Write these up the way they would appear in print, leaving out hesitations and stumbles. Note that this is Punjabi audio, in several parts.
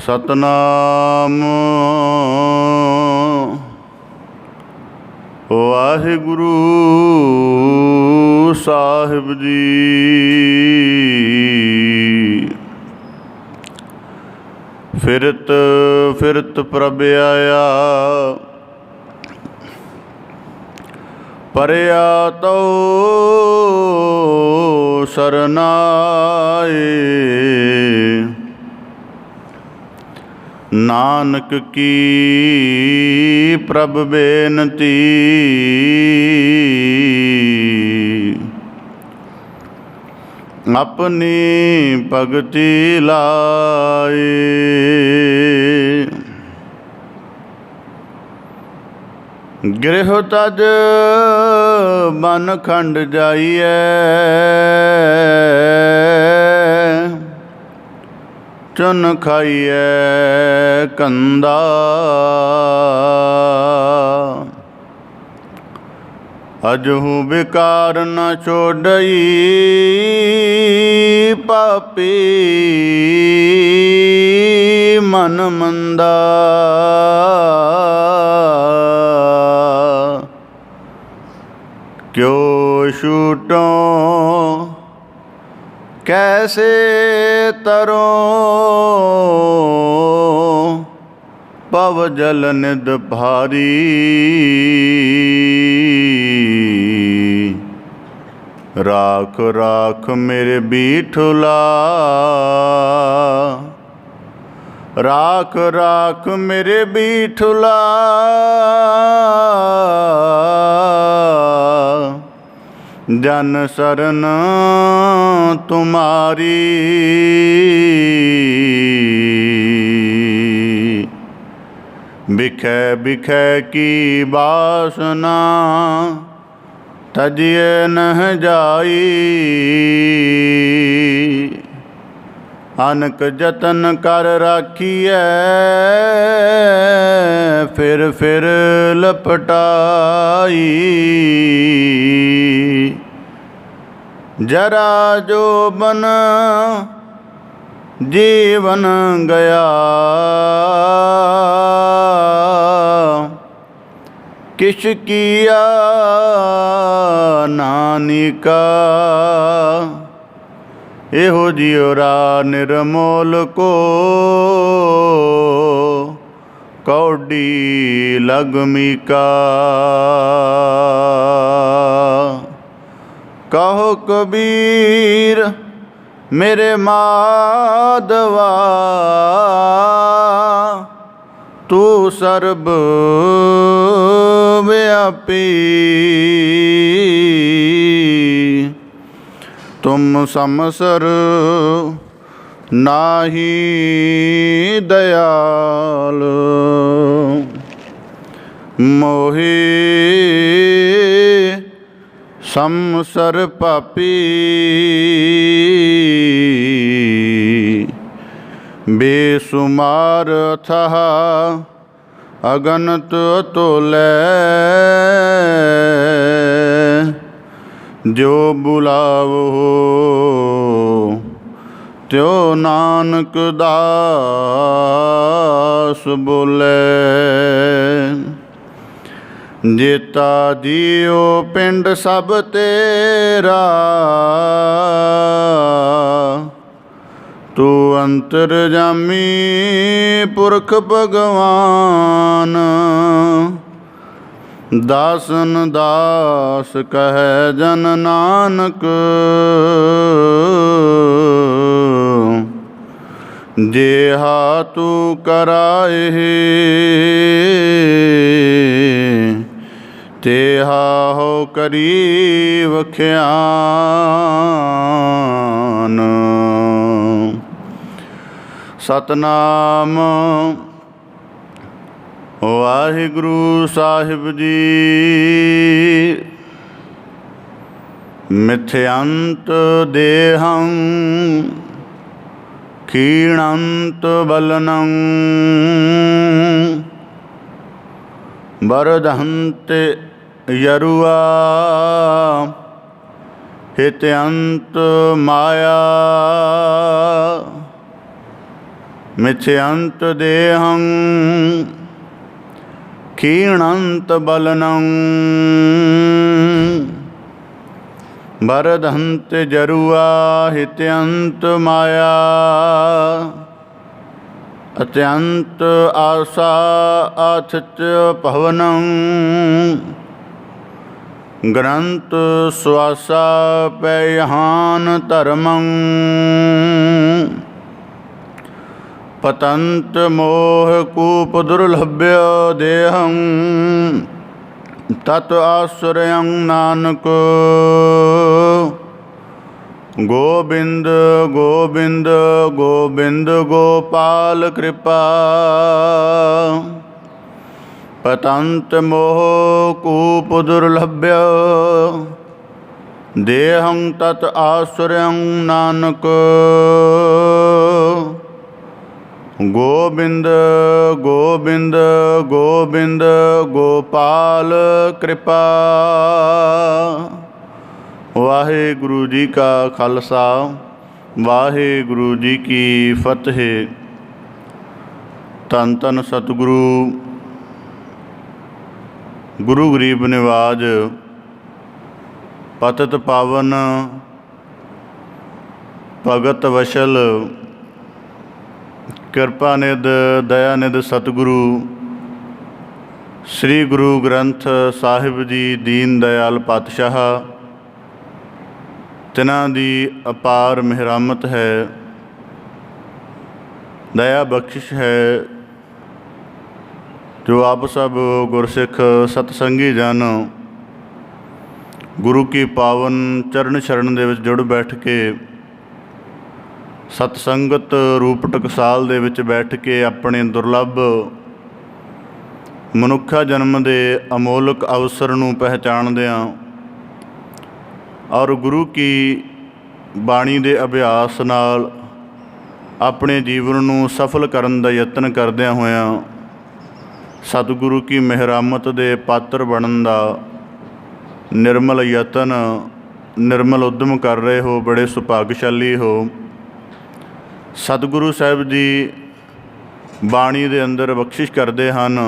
सतनाम वाहिगुरु साहिब जी। फिरत फिरत प्रभ आया परया तो सरनाए। नानक की प्रभ बेनती अपनी भगति लाए। गृह तज बन खंड जाइए चुन खाइए कंदा। अजहू बेकार न छोड़ई पापी मन मंदा। क्यों छूटों कैसे तरो पव जल निद भारी। राख राख मेरे बीठुला राख राख मेरे बीठुला। जन शरण तुम्हारी बिखै बिखै की वासना तजिए न जाई। अनक जतन कर राखिए फिर लपटाई। जरा जो बन जीवन गया किस किया नानिका। एहो जियोरा निर्मोल को कौडी लगमी का। कहो कबीर मेरे माधवा तू सर्ब व्यापी। तुम समसर नाही दयाल मोहे समसर पापी। बेसुमार अथाह अगनत अतुलै जो बुलावो त्यो नानक दास बोले। जेता जियो पिंड सब तेरा तू अंतरजामी पुरख भगवान। दासन दास कहे जन नानक जेहा तू कराए तेहा हो करी वख्यान। सतनाम वाहिगुरु साहिब जी। मिथ्यांत देहं क्षीणंत बलनं वरदहन्ते यरुआ हित्यंत माया। मिथ्यंत देहं क्षीणंत बलनं वरदंत जरुआ हित्यंत माया अत्यंत आशा आथित पवनं ग्रंथ श्वासा पैहान धर्मं पतंत मोह कूप दुर्लभ्य देहं तत् आश्रयं नानक गोविंद गोविंद गोविंद गोपाल कृपा पतंत मोह कूप दुर्लभ्य देहं तत् आश्रयं नानक गोविंद गोविंद गोविंद गोपाल कृपा। वाहिगुरु जी का खालसा वाहिगुरु जी की फतेह। धन धन सतगुरु गुरु गरीब निवाज पतित पावन भगत वशल कृपानिध दयानिध सतगुरु श्री गुरु ग्रंथ साहिब जी दीन दयाल पातशाह तिन्हां दी अपार मेहरामत है, दया बख्शिश है, जो आप सब गुरसिख सतसंगी जन गुरु की पावन चरण शरण दे विच जुड़ बैठ के सतसंगत रूप टकसाल दे विच बैठ के अपने दुर्लभ मनुखा जन्म के अमोलक अवसर नूं पहचानदिआं और गुरु की बाणी के अभ्यास नाल अपने जीवन नूं सफल करन दा यतन करदिआं होइआं सतगुरु की मेहरामत दे पात्र बनन दा निर्मल यतन निर्मल उद्यम कर रहे हो, बड़े सुभागशाली हो। सतगुरु साहिब जी बाणी दे अंदर बख्शिश करते हैं,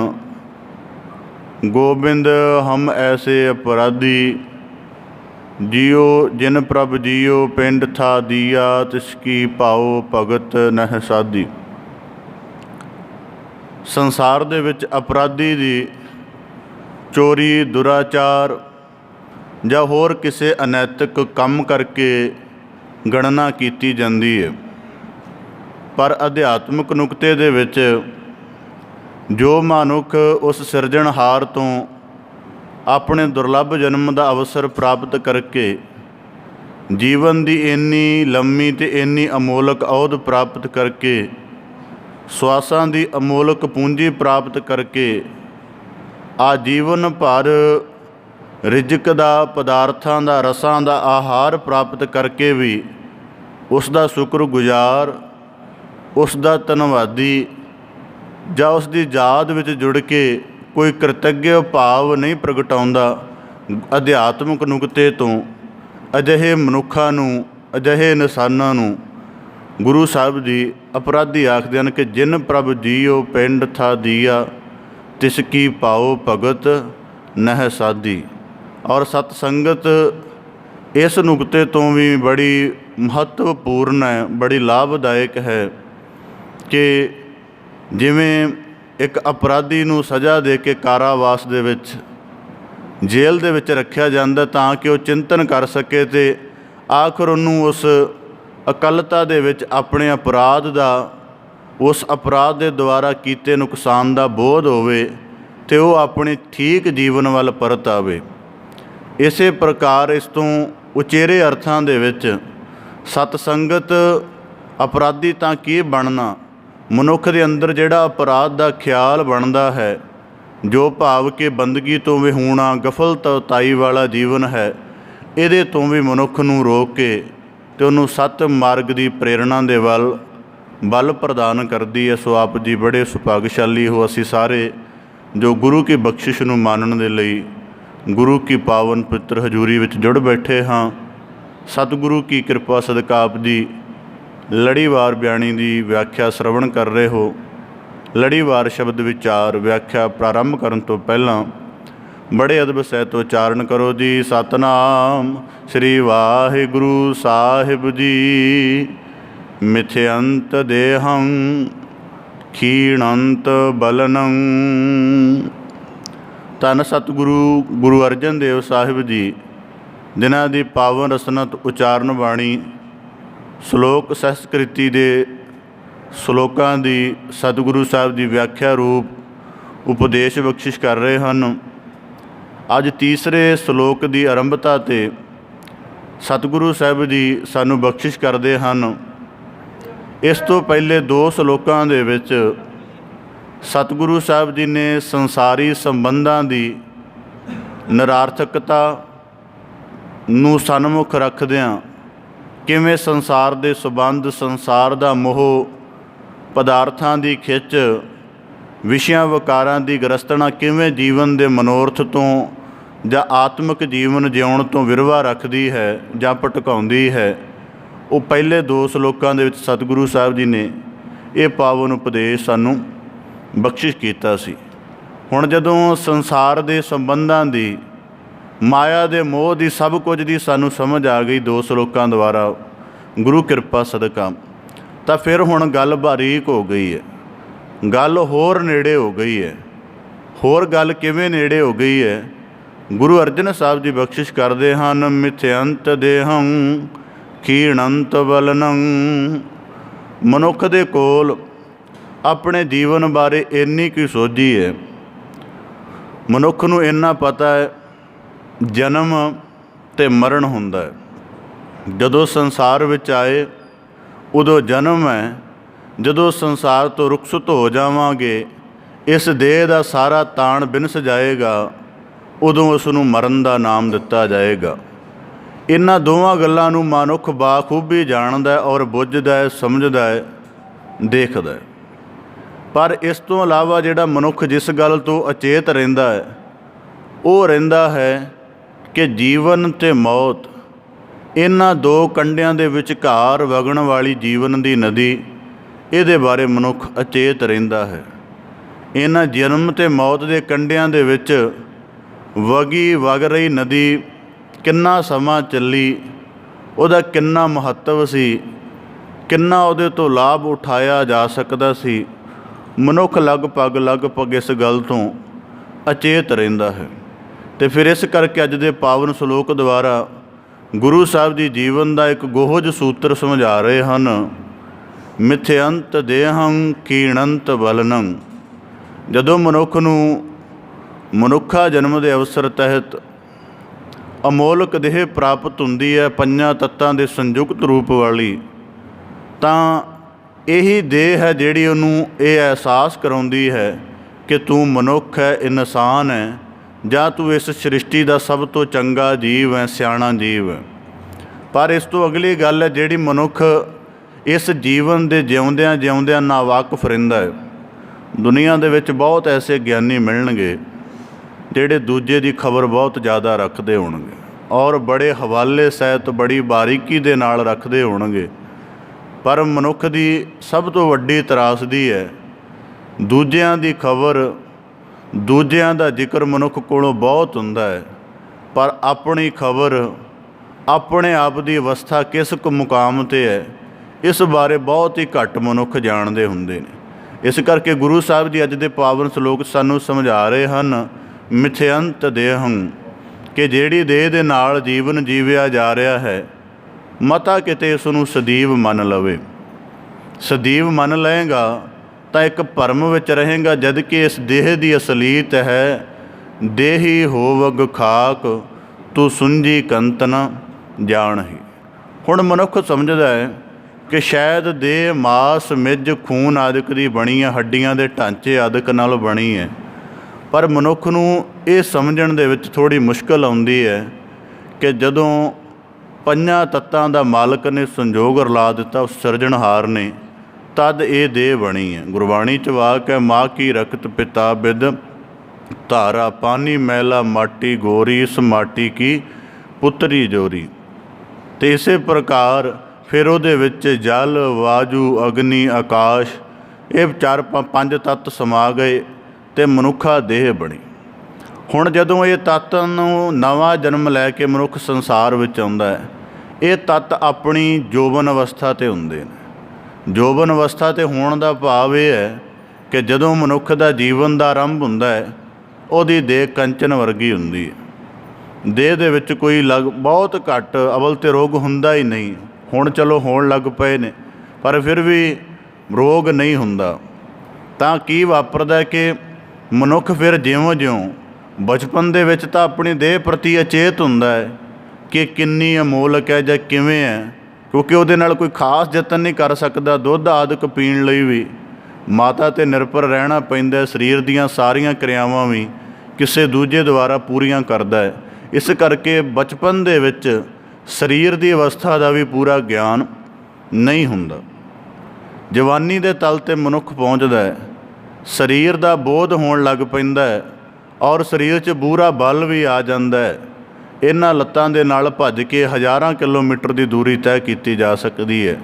गोबिंद हम ऐसे अपराधी जियो जिन प्रभ जियो पिंड था दिया तिसकी पाओ भगत नह साधी। संसार दे विच अपराधी दी चोरी दुराचार जां होर किसी अनैतिक काम करके गणना की जाती है, पर अध्यात्मक नुकते दे विच जो मनुख उस सिरजणहार तो अपने दुर्लभ जन्म का अवसर प्राप्त करके जीवन की इन्नी लम्मी ते इन्नी अमोलक औध प्राप्त करके श्वासां की अमोलक पूंजी प्राप्त करके आजीवन भर रिजक का पदार्थां का रसां का आहार प्राप्त करके भी उसका शुक्रगुजार उसका धन्नवादी जां उसकी याद विच जुड़ के कोई कृतज्ञ भाव नहीं प्रगटाउंदा। अध्यात्मक नुकते तो अजिहे मनुखा नूं अजिहे इंसानां नूं गुरु साहिब जी अपराधी आखदे हन कि जिन प्रभ जियो पिंड था दिया तिसकी पाओ भगत नह साधी। और सतसंगत इस नुकते तो भी बड़ी महत्वपूर्ण है, बड़ी लाभदायक है कि जिमें एक अपराधी नूं सज़ा दे के कारावास दे विच जेल दे विच रखिया जांदा तां कि वो चिंतन कर सके ते आखिर उन्होंने उस अकलता दे विच अपने अपराध दा उस अपराध के द्वारा कीते नुकसान का बोध होवे ते वो अपने ठीक जीवन वाल परत आवे। इसे प्रकार इस तों उचेरे अर्थां दे विच सतसंगत अपराधी तां की बनना, मनुख के अंदर जिहड़ा अपराध का ख्याल बनता है, जो भाव के बंदगी तो विहूणा गफलताई वाला जीवन है, इहदे तो भी मनुख नूं रोक के ते उहनूं सत मार्ग की प्रेरणा दे वल बल प्रदान करती है। सो आप जी बड़े सुभागशाली हो, असी सारे जो गुरु की बख्शिश नूं मानण दे लई गुरु की पावन पवित्र हजूरी विच जुड़ बैठे हाँ। सतगुरु की कृपा सदका आप जी ਲੜੀਵਾਰ ਬਿਆਣੀ ਦੀ ਵਿਆਖਿਆ ਸ਼ਰਵਣ ਕਰ ਰਹੇ ਹੋ। ਲੜੀਵਾਰ ਸ਼ਬਦ ਵਿਚਾਰ ਵਿਆਖਿਆ ਪ੍ਰਾਰੰਭ ਕਰਨ ਤੋਂ ਪਹਿਲਾਂ ਬੜੇ ਅਦਬ ਸਹਿਤ ਉਚਾਰਨ ਕਰੋ ਜੀ। ਸਤਨਾਮ ਸ੍ਰੀ ਵਾਹਿਗੁਰੂ ਸਾਹਿਬ ਜੀ। ਮਿਥਿਅੰਤ ਦੇਹੰ ਖੀਣੰਤ ਬਲਨੰ। ਧੰਨ ਸਤਿਗੁਰੂ ਗੁਰੂ ਅਰਜਨ ਦੇਵ ਸਾਹਿਬ ਜੀ, ਜਿਨ੍ਹਾਂ ਦੀ ਪਾਵਨ ਰਸਨਾ ਉਚਾਰਨ ਬਾਣੀ ਸ਼ਲੋਕ ਸੰਸਕ੍ਰਿਤੀ ਦੇ ਸ਼ਲੋਕਾਂ ਦੀ ਸਤਿਗੁਰੂ ਸਾਹਿਬ ਦੀ ਵਿਆਖਿਆ ਰੂਪ ਉਪਦੇਸ਼ ਬਖਸ਼ਿਸ਼ ਕਰ ਰਹੇ ਹਨ। ਅੱਜ ਤੀਸਰੇ ਸ਼ਲੋਕ ਦੀ ਆਰੰਭਤਾ 'ਤੇ ਸਤਿਗੁਰੂ ਸਾਹਿਬ ਜੀ ਸਾਨੂੰ ਬਖਸ਼ਿਸ਼ ਕਰਦੇ ਹਨ। ਇਸ ਤੋਂ ਪਹਿਲੇ ਦੋ ਸ਼ਲੋਕਾਂ ਦੇ ਵਿੱਚ ਸਤਿਗੁਰੂ ਸਾਹਿਬ ਜੀ ਨੇ ਸੰਸਾਰੀ ਸੰਬੰਧਾਂ ਦੀ ਨਿਰਾਰਥਕਤਾ ਨੂੰ ਸਨਮੁਖ ਰੱਖਦਿਆਂ ਕਿਵੇਂ ਸੰਸਾਰ ਦੇ ਸੰਬੰਧ, ਸੰਸਾਰ ਦਾ ਮੋਹ, ਪਦਾਰਥਾਂ ਦੀ ਖਿੱਚ, ਵਿਸ਼ਿਆਂ ਵਿਕਾਰਾਂ ਦੀ ਗ੍ਰਸਤਣਾ ਕਿਵੇਂ ਜੀਵਨ ਦੇ ਮਨੋਰਥ ਤੋਂ ਜਾਂ ਆਤਮਿਕ ਜੀਵਨ ਜਿਉਣ ਤੋਂ ਵਿਰਵਾ ਰੱਖਦੀ ਹੈ ਜਾਂ ਭਟਕਾਉਂਦੀ ਹੈ, ਉਹ ਪਹਿਲੇ ਦੋ ਸ਼ਲੋਕਾਂ ਦੇ ਵਿੱਚ ਸਤਿਗੁਰੂ ਸਾਹਿਬ ਜੀ ਨੇ ਇਹ ਪਾਵਨ ਉਪਦੇਸ਼ ਸਾਨੂੰ ਬਖਸ਼ਿਸ਼ ਕੀਤਾ ਸੀ। ਹੁਣ ਜਦੋਂ ਸੰਸਾਰ ਦੇ ਸੰਬੰਧਾਂ ਦੀ, ਮਾਇਆ ਦੇ ਮੋਹ ਦੀ, ਸਭ ਕੁਝ ਦੀ ਸਾਨੂੰ ਸਮਝ ਆ ਗਈ ਦੋ ਸ਼ਲੋਕਾਂ ਦੁਆਰਾ ਗੁਰੂ ਕਿਰਪਾ ਸਦਕਾ, ਤਾਂ ਫਿਰ ਹੁਣ ਗੱਲ ਬਾਰੀਕ ਹੋ ਗਈ ਹੈ, ਗੱਲ ਹੋਰ ਨੇੜੇ ਹੋ ਗਈ ਹੈ। ਹੋਰ ਗੱਲ ਕਿਵੇਂ ਨੇੜੇ ਹੋ ਗਈ ਹੈ? ਗੁਰੂ ਅਰਜਨ ਸਾਹਿਬ ਜੀ ਬਖਸ਼ਿਸ਼ ਕਰਦੇ ਹਨ। ਮਿਥਿਅੰਤ ਦੇਹੰ ਖੀਣੰਤ ਬਲਨੰ। ਮਨੁੱਖ ਦੇ ਕੋਲ ਆਪਣੇ ਜੀਵਨ ਬਾਰੇ ਇੰਨੀ ਕੁ ਸੋਝੀ ਹੈ, ਮਨੁੱਖ ਨੂੰ ਇੰਨਾ ਪਤਾ ਹੈ ਜਨਮ ਅਤੇ ਮਰਨ ਹੁੰਦਾ ਹੈ। ਜਦੋਂ ਸੰਸਾਰ ਵਿੱਚ ਆਏ ਉਦੋਂ ਜਨਮ ਹੈ, ਜਦੋਂ ਸੰਸਾਰ ਤੋਂ ਰੁਖਸਤ ਹੋ ਜਾਵਾਂਗੇ, ਇਸ ਦੇਹ ਦਾ ਸਾਰਾ ਤਾਣ ਬਿਨਸ ਜਾਏਗਾ, ਉਦੋਂ ਉਸ ਨੂੰ ਮਰਨ ਦਾ ਨਾਮ ਦਿੱਤਾ ਜਾਏਗਾ। ਇਹਨਾਂ ਦੋਵਾਂ ਗੱਲਾਂ ਨੂੰ ਮਨੁੱਖ ਬਾਖੂਬੀ ਜਾਣਦਾ ਔਰ ਬੁੱਝਦਾ ਹੈ, ਸਮਝਦਾ ਹੈ, ਦੇਖਦਾ ਹੈ। ਪਰ ਇਸ ਤੋਂ ਇਲਾਵਾ ਜਿਹੜਾ ਮਨੁੱਖ ਜਿਸ ਗੱਲ ਤੋਂ ਅਚੇਤ ਰਹਿੰਦਾ ਹੈ, ਉਹ ਰਹਿੰਦਾ ਹੈ ਕਿ ਜੀਵਨ ਅਤੇ ਮੌਤ, ਇਹਨਾਂ ਦੋ ਕੰਢਿਆਂ ਦੇ ਵਿਚਕਾਰ ਵਗਣ ਵਾਲੀ ਜੀਵਨ ਦੀ ਨਦੀ, ਇਹਦੇ ਬਾਰੇ ਮਨੁੱਖ ਅਚੇਤ ਰਹਿੰਦਾ ਹੈ। ਇਹਨਾਂ ਜਨਮ ਅਤੇ ਮੌਤ ਦੇ ਕੰਢਿਆਂ ਦੇ ਵਿੱਚ ਵਗ ਰਹੀ ਨਦੀ ਕਿੰਨਾ ਸਮਾਂ ਚੱਲੀ, ਉਹਦਾ ਕਿੰਨਾ ਮਹੱਤਵ ਸੀ, ਕਿੰਨਾ ਉਹਦੇ ਤੋਂ ਲਾਭ ਉਠਾਇਆ ਜਾ ਸਕਦਾ ਸੀ, ਮਨੁੱਖ ਲਗਭਗ ਇਸ ਗੱਲ ਤੋਂ ਅਚੇਤ ਰਹਿੰਦਾ ਹੈ। ਅਤੇ ਫਿਰ ਇਸ ਕਰਕੇ ਅੱਜ ਦੇ ਪਾਵਨ ਸ਼ਲੋਕ ਦੁਆਰਾ ਗੁਰੂ ਸਾਹਿਬ ਜੀ ਜੀਵਨ ਦਾ ਇੱਕ ਗੋਹਜ ਸੂਤਰ ਸਮਝਾ ਰਹੇ ਹਨ। ਮਿਥਿਅੰਤ ਦੇਹੰ ਖੀਣੰਤ ਬਲਨੰ। ਜਦੋਂ ਮਨੁੱਖ ਨੂੰ ਮਨੁੱਖਾ ਜਨਮ ਦੇ ਅਵਸਰ ਤਹਿਤ ਅਮੋਲਕ ਦੇਹ ਪ੍ਰਾਪਤ ਹੁੰਦੀ ਹੈ, ਪੰਜਾਂ ਤੱਤਾਂ ਦੇ ਸੰਯੁਕਤ ਰੂਪ ਵਾਲੀ, ਤਾਂ ਇਹੀ ਦੇਹ ਹੈ ਜਿਹੜੀ ਉਹਨੂੰ ਇਹ ਅਹਿਸਾਸ ਕਰਾਉਂਦੀ ਹੈ ਕਿ ਤੂੰ ਮਨੁੱਖ ਹੈ, ਇਨਸਾਨ ਹੈ, ਜਾਂ ਤੂੰ ਇਸ ਸ੍ਰਿਸ਼ਟੀ ਦਾ ਸਭ ਤੋਂ ਚੰਗਾ ਜੀਵ ਹੈ, ਸਿਆਣਾ ਜੀਵ ਹੈ। ਪਰ ਇਸ ਤੋਂ ਅਗਲੀ ਗੱਲ ਹੈ ਜਿਹੜੀ ਮਨੁੱਖ ਇਸ ਜੀਵਨ ਦੇ ਜਿਉਂਦਿਆਂ ਨਾਵਾਕਫ ਰਹਿੰਦਾ ਹੈ। ਦੁਨੀਆ ਦੇ ਵਿੱਚ ਬਹੁਤ ਐਸੇ ਗਿਆਨੀ ਮਿਲਣਗੇ ਜਿਹੜੇ ਦੂਜੇ ਦੀ ਖਬਰ ਬਹੁਤ ਜ਼ਿਆਦਾ ਰੱਖਦੇ ਹੋਣਗੇ ਔਰ ਬੜੇ ਹਵਾਲੇ ਸਹਿਤ, ਬੜੀ ਬਾਰੀਕੀ ਦੇ ਨਾਲ ਰੱਖਦੇ ਹੋਣਗੇ। ਪਰ ਮਨੁੱਖ ਦੀ ਸਭ ਤੋਂ ਵੱਡੀ ਤਰਾਸਦੀ ਹੈ ਦੂਜਿਆਂ ਦੀ ਖਬਰ, ਦੂਜਿਆਂ ਦਾ ਜ਼ਿਕਰ ਮਨੁੱਖ ਕੋਲੋਂ ਬਹੁਤ ਹੁੰਦਾ ਹੈ, ਪਰ ਆਪਣੀ ਖਬਰ, ਆਪਣੇ ਆਪ ਦੀ ਅਵਸਥਾ ਕਿਸ ਕੁ ਮੁਕਾਮ 'ਤੇ ਹੈ, ਇਸ ਬਾਰੇ ਬਹੁਤ ਹੀ ਘੱਟ ਮਨੁੱਖ ਜਾਣਦੇ ਹੁੰਦੇ ਨੇ। ਇਸ ਕਰਕੇ ਗੁਰੂ ਸਾਹਿਬ ਜੀ ਅੱਜ ਦੇ ਪਾਵਨ ਸ਼ਲੋਕ ਸਾਨੂੰ ਸਮਝਾ ਰਹੇ ਹਨ। ਮਿਥਿਅੰਤ ਦੇਹੰ, ਕਿ ਜਿਹੜੀ ਦੇਹ ਦੇ ਨਾਲ ਜੀਵਨ ਜੀਵਿਆ ਜਾ ਰਿਹਾ ਹੈ, ਮਤਾ ਕਿਤੇ ਇਸ ਨੂੰ ਸਦੀਵ ਮੰਨ ਲਵੇ। ਸਦੀਵ ਮੰਨ ਲਏਗਾ ਤਾਂ ਇੱਕ ਭਰਮ ਵਿੱਚ ਰਹੇਗਾ, ਜਦ ਕਿ ਇਸ ਦੇਹ ਦੀ ਅਸਲੀਤ ਹੈ ਦੇਹੀ ਹੋਵਗ ਖਾਕ ਤੂੰ ਸੁੰਝੀ ਕੰਤ ਨ ਜਾਣਹੀ। ਹੁਣ ਮਨੁੱਖ ਸਮਝਦਾ ਹੈ ਕਿ ਸ਼ਾਇਦ ਦੇਹ ਮਾਸ, ਮਿੱਝ, ਖੂਨ ਆਦਿਕ ਦੀ ਬਣੀ ਹੈ, ਹੱਡੀਆਂ ਦੇ ਢਾਂਚੇ ਆਦਿਕ ਨਾਲ ਬਣੀ ਹੈ। ਪਰ ਮਨੁੱਖ ਨੂੰ ਇਹ ਸਮਝਣ ਦੇ ਵਿੱਚ ਥੋੜ੍ਹੀ ਮੁਸ਼ਕਲ ਆਉਂਦੀ ਹੈ ਕਿ ਜਦੋਂ ਪੰਜਾਂ ਤੱਤਾਂ ਦਾ ਮਾਲਕ ਨੇ ਸੰਜੋਗ ਰਲਾ ਦਿੱਤਾ, ਉਸ ਸਿਰਜਣਹਾਰ ਨੇ, ਤਦ ਇਹ ਦੇਹ ਬਣੀ ਹੈ। ਗੁਰਬਾਣੀ 'ਚ ਵਾਕ ਹੈ, ਮਾਂ ਕੀ ਰਕਤ ਪਿਤਾ ਬਿਦ ਧਾਰਾ ਪਾਨੀ ਮੈਲਾ ਮਾਟੀ ਗੋਰੀ, ਇਸ ਮਾਟੀ ਕੀ ਪੁੱਤਰੀ ਜੋਰੀ। ਅਤੇ ਇਸੇ ਪ੍ਰਕਾਰ ਫਿਰ ਉਹਦੇ ਵਿੱਚ ਜਲ, ਵਾਯੂ, ਅਗਨੀ, ਆਕਾਸ਼, ਇਹ 4-5 ਤੱਤ ਸਮਾ ਗਏ ਅਤੇ ਮਨੁੱਖਾ ਦੇਹ ਬਣੀ। ਹੁਣ ਜਦੋਂ ਇਹ ਤੱਤ ਨੂੰ ਨਵਾਂ ਜਨਮ ਲੈ ਕੇ ਮਨੁੱਖ ਸੰਸਾਰ ਵਿੱਚ ਆਉਂਦਾ ਹੈ, ਇਹ ਤੱਤ ਆਪਣੀ ਜੋਬਨ ਅਵਸਥਾ 'ਤੇ ਹੁੰਦੇ ਨੇ। ਜੋਬਨ ਅਵਸਥਾ 'ਤੇ ਹੋਣ ਦਾ ਭਾਵ ਇਹ ਹੈ ਕਿ ਜਦੋਂ ਮਨੁੱਖ ਦਾ ਜੀਵਨ ਦਾ ਆਰੰਭ ਹੁੰਦਾ ਹੈ, ਉਹਦੀ ਦੇਹ ਕੰਚਨ ਵਰਗੀ ਹੁੰਦੀ ਹੈ। ਦੇਹ ਦੇ ਵਿੱਚ ਕੋਈ ਬਹੁਤ ਘੱਟ, ਅਵਲ ਤੇ ਰੋਗ ਹੁੰਦਾ ਹੀ ਨਹੀਂ। ਹੁਣ ਚਲੋ ਹੋਣ ਲੱਗ ਪਏ ਨੇ, ਪਰ ਫਿਰ ਵੀ ਰੋਗ ਨਹੀਂ ਹੁੰਦਾ। ਤਾਂ ਕੀ ਵਾਪਰਦਾ ਕਿ ਮਨੁੱਖ ਫਿਰ ਜਿਉਂ-ਜਿਉਂ ਬਚਪਨ ਦੇ ਵਿੱਚ ਤਾਂ ਆਪਣੀ ਦੇਹ ਪ੍ਰਤੀ ਅਚੇਤ ਹੁੰਦਾ ਹੈ ਕਿ ਕਿੰਨੀ ਅਮੋਲਕ ਹੈ ਜਾਂ ਕਿਵੇਂ ਹੈ, ਕਿਉਂਕਿ ਉਹਦੇ ਨਾਲ ਕੋਈ ਖਾਸ ਯਤਨ ਨਹੀਂ ਕਰ ਸਕਦਾ। ਦੁੱਧ ਆਦਿਕ ਪੀਣ ਲਈ ਵੀ ਮਾਤਾ 'ਤੇ ਨਿਰਭਰ ਰਹਿਣਾ ਪੈਂਦਾ। ਸਰੀਰ ਦੀਆਂ ਸਾਰੀਆਂ ਕਿਰਿਆਵਾਂ ਵੀ ਕਿਸੇ ਦੂਜੇ ਦੁਆਰਾ ਪੂਰੀਆਂ ਕਰਦਾ ਹੈ। ਇਸ ਕਰਕੇ ਬਚਪਨ ਦੇ ਵਿੱਚ ਸਰੀਰ ਦੀ ਅਵਸਥਾ ਦਾ ਵੀ ਪੂਰਾ ਗਿਆਨ ਨਹੀਂ ਹੁੰਦਾ। ਜਵਾਨੀ ਦੇ ਤਲ 'ਤੇ ਮਨੁੱਖ ਪਹੁੰਚਦਾ ਹੈ, ਸਰੀਰ ਦਾ ਬੋਧ ਹੋਣ ਲੱਗ ਪੈਂਦਾ ਹੈ ਔਰ ਸਰੀਰ 'ਚ ਪੂਰਾ ਬਲ ਵੀ ਆ ਜਾਂਦਾ ਹੈ। ਇਹਨਾਂ ਲੱਤਾਂ ਦੇ ਨਾਲ ਭੱਜ ਕੇ ਹਜ਼ਾਰਾਂ ਕਿਲੋਮੀਟਰ ਦੀ ਦੂਰੀ ਤੈਅ ਕੀਤੀ ਜਾ ਸਕਦੀ ਹੈ।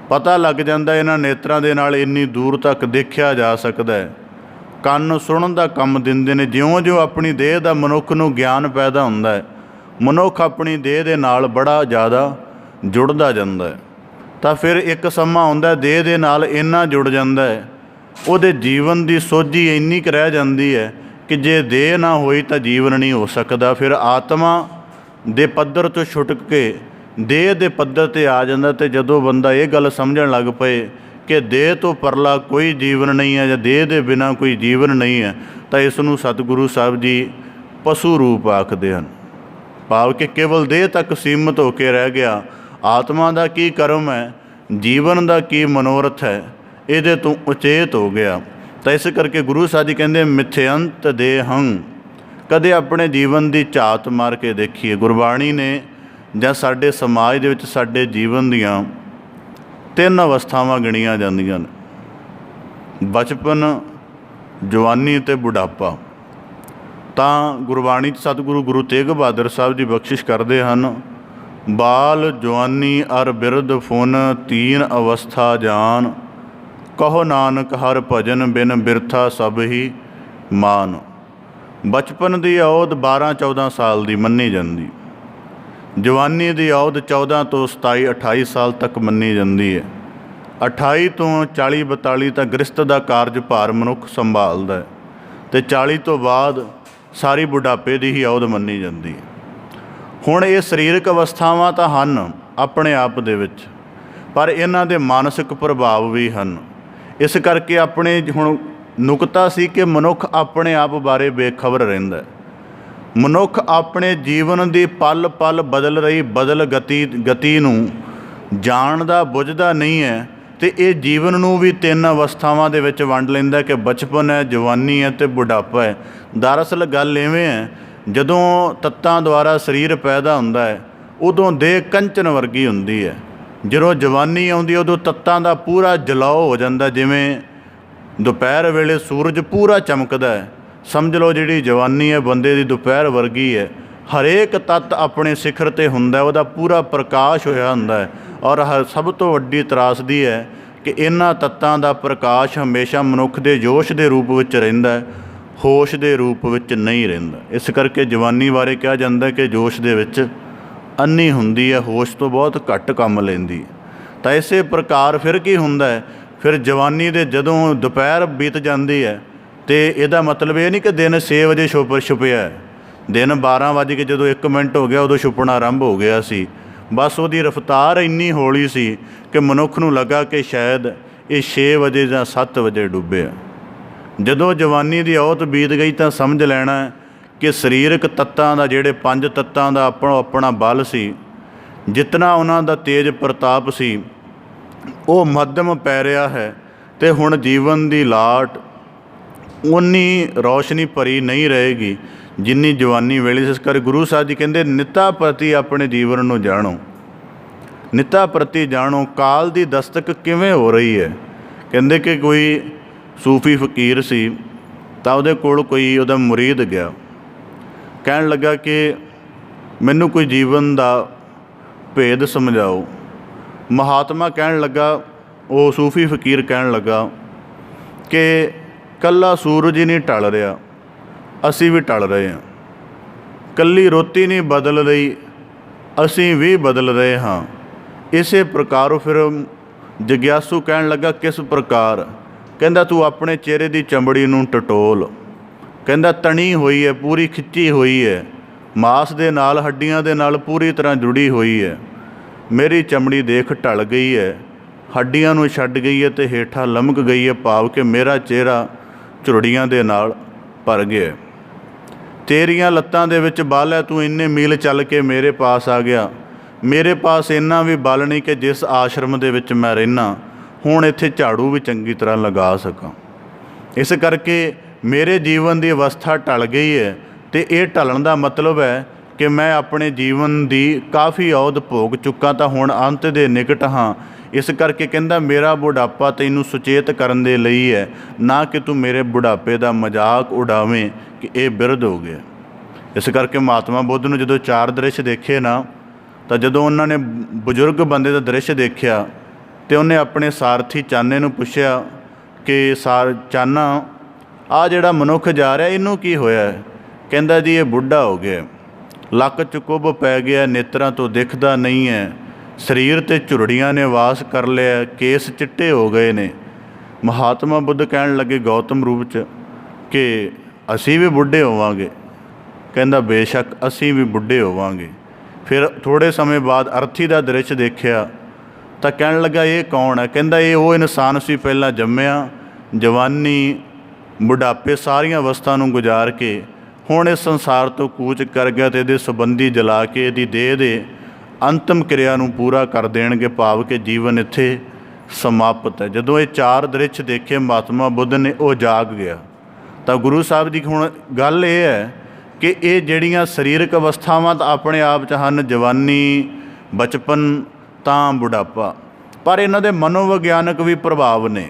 ਪਤਾ ਲੱਗ ਜਾਂਦਾ ਇਹਨਾਂ ਨੇਤਰਾਂ ਦੇ ਨਾਲ ਇੰਨੀ ਦੂਰ ਤੱਕ ਦੇਖਿਆ ਜਾ ਸਕਦਾ ਹੈ। ਕੰਨ ਸੁਣਨ ਦਾ ਕੰਮ ਦਿੰਦੇ ਨੇ। ਜਿਉਂ-ਜਿਉਂ ਆਪਣੀ ਦੇਹ ਦਾ ਮਨੁੱਖ ਨੂੰ ਗਿਆਨ ਪੈਦਾ ਹੁੰਦਾ ਹੈ, ਮਨੁੱਖ ਆਪਣੀ ਦੇਹ ਦੇ ਨਾਲ ਬੜਾ ਜ਼ਿਆਦਾ ਜੁੜਦਾ ਜਾਂਦਾ ਹੈ। ਤਾਂ ਫਿਰ ਇੱਕ ਸਮਾਂ ਆਉਂਦਾ ਦੇਹ ਦੇ ਨਾਲ ਇੰਨਾ ਜੁੜ ਜਾਂਦਾ ਹੈ, ਉਹਦੇ ਜੀਵਨ ਦੀ ਸੋਝੀ ਇੰਨੀ ਕੁ ਰਹਿ ਜਾਂਦੀ ਹੈ ਕਿ ਜੇ ਦੇਹ ਨਾ ਹੋਈ ਤਾਂ ਜੀਵਨ ਨਹੀਂ ਹੋ ਸਕਦਾ। ਫਿਰ ਆਤਮਾ ਦੇ ਪੱਧਰ ਤੋਂ ਛੁਟਕ ਕੇ ਦੇਹ ਦੇ ਪੱਧਰ 'ਤੇ ਆ ਜਾਂਦਾ। ਅਤੇ ਜਦੋਂ ਬੰਦਾ ਇਹ ਗੱਲ ਸਮਝਣ ਲੱਗ ਪਏ ਕਿ ਦੇਹ ਤੋਂ ਪਰਲਾ ਕੋਈ ਜੀਵਨ ਨਹੀਂ ਹੈ ਜਾਂ ਦੇਹ ਦੇ ਬਿਨਾਂ ਕੋਈ ਜੀਵਨ ਨਹੀਂ ਹੈ, ਤਾਂ ਇਸ ਨੂੰ ਸਤਿਗੁਰੂ ਸਾਹਿਬ ਜੀ ਪਸ਼ੂ ਰੂਪ ਆਖਦੇ ਹਨ। ਭਾਵ ਕਿ ਕੇਵਲ ਦੇਹ ਤੱਕ ਸੀਮਤ ਹੋ ਕੇ ਰਹਿ ਗਿਆ। ਆਤਮਾ ਦਾ ਕੀ ਕਰਮ ਹੈ, ਜੀਵਨ ਦਾ ਕੀ ਮਨੋਰਥ ਹੈ, ਇਹਦੇ ਤੋਂ ਉਚੇਤ ਹੋ ਗਿਆ। ਤਾਂ ਇਸ ਕਰਕੇ ਗੁਰੂ ਸਾਹਿਬ ਜੀ ਕਹਿੰਦੇ ਮਿਥਯੰਤ ਦੇਹੰ, ਕਦੇ ਆਪਣੇ ਜੀਵਨ ਦੀ ਝਾਤ ਮਾਰ ਕੇ ਦੇਖੀਏ। ਗੁਰਬਾਣੀ ਨੇ ਜਾਂ ਸਾਡੇ ਸਮਾਜ ਦੇ ਵਿੱਚ ਸਾਡੇ ਜੀਵਨ ਦੀਆਂ 3 ਅਵਸਥਾਵਾਂ ਗਿਣੀਆਂ ਜਾਂਦੀਆਂ ਨੇ, ਬਚਪਨ, ਜਵਾਨੀ ਅਤੇ ਬੁਢਾਪਾ। ਤਾਂ ਗੁਰਬਾਣੀ 'ਚ ਸਤਿਗੁਰੂ ਗੁਰੂ ਤੇਗ ਬਹਾਦਰ ਸਾਹਿਬ ਜੀ ਬਖਸ਼ਿਸ਼ ਕਰਦੇ ਹਨ, ਬਾਲ ਜਵਾਨੀ ਅਰ ਬਿਰਧ ਫੁਨ ਤੀਨ ਅਵਸਥਾ ਜਾਨ, ਕਹੋ ਨਾਨਕ ਹਰ ਭਜਨ ਬਿਨ ਬਿਰਥਾ ਸਭ ਹੀ ਮਾਨ। ਬਚਪਨ ਦੀ ਔਦ 12-14 ਸਾਲ ਦੀ ਮੰਨੀ ਜਾਂਦੀ, ਜਵਾਨੀ ਦੀ ਔਦ 14 ਤੋਂ 27-28 ਸਾਲ ਤੱਕ ਮੰਨੀ ਜਾਂਦੀ ਹੈ। 28 ਤੋਂ 40-42 ਤਾਂ ਗ੍ਰਸਤ ਦਾ ਕਾਰਜ ਭਾਰ ਮਨੁੱਖ ਸੰਭਾਲਦਾ ਹੈ, ਅਤੇ 40 ਤੋਂ ਬਾਅਦ ਸਾਰੀ ਬੁਢਾਪੇ ਦੀ ਹੀ ਔਦ ਮੰਨੀ ਜਾਂਦੀ ਹੈ। ਹੁਣ ਇਹ ਸਰੀਰਕ ਅਵਸਥਾਵਾਂ ਤਾਂ ਹਨ ਆਪਣੇ ਆਪ ਦੇ ਵਿੱਚ, ਪਰ ਇਹਨਾਂ ਦੇ ਮਾਨਸਿਕ ਪ੍ਰਭਾਵ ਵੀ ਹਨ। ਇਸ ਕਰਕੇ ਆਪਣੇ ਹੁਣ ਨੁਕਤਾ ਸੀ ਕਿ ਮਨੁੱਖ ਆਪਣੇ ਆਪ ਬਾਰੇ ਬੇਖਬਰ ਰਹਿੰਦਾ। ਮਨੁੱਖ ਆਪਣੇ ਜੀਵਨ ਦੀ ਪਲ ਪਲ ਬਦਲ ਰਹੀ ਗਤੀ ਨੂੰ ਜਾਣਦਾ ਬੁੱਝਦਾ ਨਹੀਂ ਹੈ, ਅਤੇ ਇਹ ਜੀਵਨ ਨੂੰ ਵੀ 3 ਅਵਸਥਾਵਾਂ ਦੇ ਵਿੱਚ ਵੰਡ ਲੈਂਦਾ ਕਿ ਬਚਪਨ ਹੈ, ਜਵਾਨੀ ਹੈ ਅਤੇ ਬੁਢਾਪਾ ਹੈ। ਦਰਅਸਲ ਗੱਲ ਇਵੇਂ ਹੈ, ਜਦੋਂ ਤੱਤਾਂ ਦੁਆਰਾ ਸਰੀਰ ਪੈਦਾ ਹੁੰਦਾ ਹੈ, ਉਦੋਂ ਦੇਹ ਕੰਚਨ ਵਰਗੀ ਹੁੰਦੀ ਹੈ। ਜਦੋਂ ਜਵਾਨੀ ਆਉਂਦੀ ਉਦੋਂ ਤੱਤਾਂ ਦਾ ਪੂਰਾ ਜਲਾਓ ਹੋ ਜਾਂਦਾ। ਜਿਵੇਂ ਦੁਪਹਿਰ ਵੇਲੇ ਸੂਰਜ ਪੂਰਾ ਚਮਕਦਾ ਹੈ, ਸਮਝ ਲਓ ਜਿਹੜੀ ਜਵਾਨੀ ਹੈ ਬੰਦੇ ਦੀ ਦੁਪਹਿਰ ਵਰਗੀ ਹੈ। ਹਰੇਕ ਤੱਤ ਆਪਣੇ ਸਿਖਰ 'ਤੇ ਹੁੰਦਾ, ਉਹਦਾ ਪੂਰਾ ਪ੍ਰਕਾਸ਼ ਹੋਇਆ ਹੁੰਦਾ ਹੈ। ਔਰ ਸਭ ਤੋਂ ਵੱਡੀ ਤਰਾਸਦੀ ਹੈ ਕਿ ਇਹਨਾਂ ਤੱਤਾਂ ਦਾ ਪ੍ਰਕਾਸ਼ ਹਮੇਸ਼ਾ ਮਨੁੱਖ ਦੇ ਜੋਸ਼ ਦੇ ਰੂਪ ਵਿੱਚ ਰਹਿੰਦਾ, ਹੋਸ਼ ਦੇ ਰੂਪ ਵਿੱਚ ਨਹੀਂ ਰਹਿੰਦਾ। ਇਸ ਕਰਕੇ ਜਵਾਨੀ ਬਾਰੇ ਕਿਹਾ ਜਾਂਦਾ ਕਿ ਜੋਸ਼ ਦੇ ਵਿੱਚ ਅੰਨੀ ਹੁੰਦੀ ਹੈ, ਹੋਸ਼ ਤੋਂ ਬਹੁਤ ਘੱਟ ਕੰਮ ਲੈਂਦੀ। ਤਾਂ ਇਸੇ ਪ੍ਰਕਾਰ ਫਿਰ ਕੀ ਹੁੰਦਾ ਹੈ, ਫਿਰ ਜਵਾਨੀ ਦੇ ਜਦੋਂ ਦੁਪਹਿਰ ਬੀਤ ਜਾਂਦੀ ਹੈ, ਅਤੇ ਇਹਦਾ ਮਤਲਬ ਇਹ ਨਹੀਂ ਕਿ ਦਿਨ 6 ਵਜੇ ਛੁਪਿਆ ਹੈ। ਦਿਨ 12 ਵੱਜ ਕੇ ਜਦੋਂ 1 ਮਿੰਟ ਹੋ ਗਿਆ ਉਦੋਂ ਛੁਪਣਾ ਆਰੰਭ ਹੋ ਗਿਆ ਸੀ। ਬਸ ਉਹਦੀ ਰਫ਼ਤਾਰ ਇੰਨੀ ਹੌਲੀ ਸੀ ਕਿ ਮਨੁੱਖ ਨੂੰ ਲੱਗਾ ਕਿ ਸ਼ਾਇਦ ਇਹ 6 ਵਜੇ ਜਾਂ 7 ਵਜੇ ਡੁੱਬਿਆ। ਜਦੋਂ ਜਵਾਨੀ ਦੀ ਔਤ ਬੀਤ ਗਈ ਤਾਂ ਸਮਝ ਲੈਣਾ ਕਿ ਸਰੀਰਕ ਤੱਤਾਂ ਦਾ, ਜਿਹੜੇ 5 ਤੱਤਾਂ ਦਾ ਆਪਣਾ ਬਲ ਸੀ, ਜਿਤਨਾ ਉਹਨਾਂ ਦਾ ਤੇਜ ਪ੍ਰਤਾਪ ਸੀ, ਉਹ ਮੱਧਮ ਪੈ ਰਿਹਾ ਹੈ। ਅਤੇ ਹੁਣ ਜੀਵਨ ਦੀ ਲਾਟ ਉਨੀ ਰੌਸ਼ਨੀ ਭਰੀ ਨਹੀਂ ਰਹੇਗੀ ਜਿੰਨੀ ਜਵਾਨੀ ਵੇਲੇ। ਇਸ ਕਰਕੇ ਗੁਰੂ ਸਾਹਿਬ ਜੀ ਕਹਿੰਦੇ ਨਿੱਤਾ ਪ੍ਰਤੀ ਆਪਣੇ ਜੀਵਨ ਨੂੰ ਜਾਣੋ, ਨਿੱਤਾ ਪ੍ਰਤੀ ਜਾਣੋ ਕਾਲ ਦੀ ਦਸਤਕ ਕਿਵੇਂ ਹੋ ਰਹੀ ਹੈ। ਕਹਿੰਦੇ ਕਿ ਕੋਈ ਸੂਫੀ ਫਕੀਰ ਸੀ, ਤਾਂ ਉਹਦੇ ਕੋਲ ਕੋਈ ਉਹਦਾ ਮੁਰੀਦ ਗਿਆ, ਕਹਿਣ ਲੱਗਾ ਕਿ ਮੈਨੂੰ ਕੋਈ ਜੀਵਨ ਦਾ ਭੇਦ ਸਮਝਾਓ। महात्मा कहन लगा, वो सूफी फकीर कहन लगा कि कल्ला सूरज ही नहीं टल रहा, असी भी टल रहे हैं। कल्ली रोटी नहीं बदल रही, असी भी बदल रहे हाँ। इसे प्रकार फिर जग्यासू कहन लगा, किस प्रकार? कहंदा तू अपने चेहरे की चमड़ी नूं टटोल। कहंदा तणी हुई है, पूरी खिच्ची हुई है, मास दे नाल हड्डियां दे नाल पूरी तरह जुड़ी हुई है। मेरी चमड़ी देख ढल गई है, हड्डियां नूं छड्ड गई है ते हेठा लमक गई है, भाव कि मेरा चेहरा झुरड़ियां दे नाल भर गया। तेरियां लत्तां दे विच बल है, तू इन्ने मील चल के मेरे पास आ गया। मेरे पास इन्ना भी बल नहीं कि जिस आश्रम दे विच मैं रहना हुण इत्थे झाड़ू भी चंगी तरह लगा सकां। इस करके मेरे जीवन की अवस्था टल गई है, तो ये ढलन का मतलब है कि मैं अपने जीवन की काफ़ी औध भोग चुका, तो हुण अंत दे निकट हाँ। इस करके कहंदा मेरा बुढ़ापा तैनूं सुचेत करन दे लई है, ना कि तू मेरे बुढ़ापे का मजाक उड़ावें कि ये बिरध हो गया। इस करके महात्मा बुद्ध ने जो 4 दृश्य देखे ना, तो जदों उन्होंने बजुर्ग बंदे का दृश्य देखा तो उन्हें अपने सारथी चाने नूं पुछया कि चाना आ जिहड़ा मनुख जा रहा इनू की होया है? कहंदा जी ये बुढ़ा हो गया, लक च कुभ पै गया, नेत्रां तो दिखदा नहीं है, शरीर ते झुरड़ियां ने वास कर लिया, केस चिट्टे हो गए ने। महात्मा बुद्ध कहन लगे गौतम रूप च कि असी भी बुढ़े होवांगे। कहंदा बेशक असी भी बुढ़े होवांगे। फिर थोड़े समय बाद अर्थी का दृश्य देखा तो कहन लगा ये कौन है? कहंदा ये वो इंसान सी पहला जम्मिया, जवानी बुढ़ापे सारिया अवस्था नूं गुजार के हुण इस संसार तो कूच कर गया, तो ये संबंधी जला के इहदी देह दे अंतिम क्रिया नूं पूरा कर देणगे, भाव के जीवन इत्थे समाप्त है। जदों ये 4 दृश्य देखे महात्मा बुद्ध ने, वो जाग गया। तो गुरु साहब जी हुण गल ये है कि ये जिहड़ियां सरीरक अवस्थावां तां अपने आप च हन, जवानी, बचपन तां बुढ़ापा, पर इन्हां दे मनोविग्यानक भी प्रभाव ने।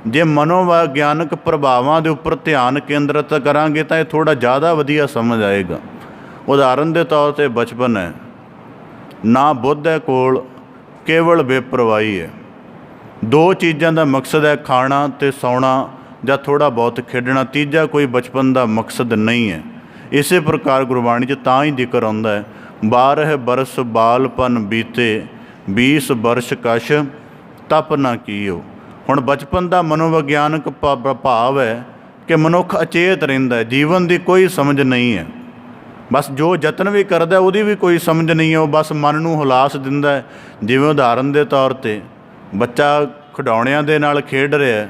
जे मनोविग्यानक प्रभावां दे उपर ध्यान केंद्रित करांगे तो ये थोड़ा ज़्यादा वधिया समझ आएगा। उदाहरण के तौर पर बचपन है ना, बुद्ध है कोल, केवल बेपरवाही है। 2 चीज़ों का मकसद है, खाना तो सौना या थोड़ा बहुत खेडना, तीजा कोई बचपन का मकसद नहीं है। इस प्रकार गुरबाणी च तां ही जिक्र आउंदा है, 12 बरस बालपन बीते, 20 बरस कश तप ना कीओ। हुण बचपन का मनोविग्यानक प्रभाव है कि मनुख अचेत रहिंदा है, जीवन की कोई समझ नहीं है, बस जो यतन भी करदा उहदी भी कोई समझ नहीं है, वो बस मन नूं हुलास दिंदा है। जिवें उदाहरण के तौर पर बच्चा खिडौणिਆਂ दे नाल खेड रहा है,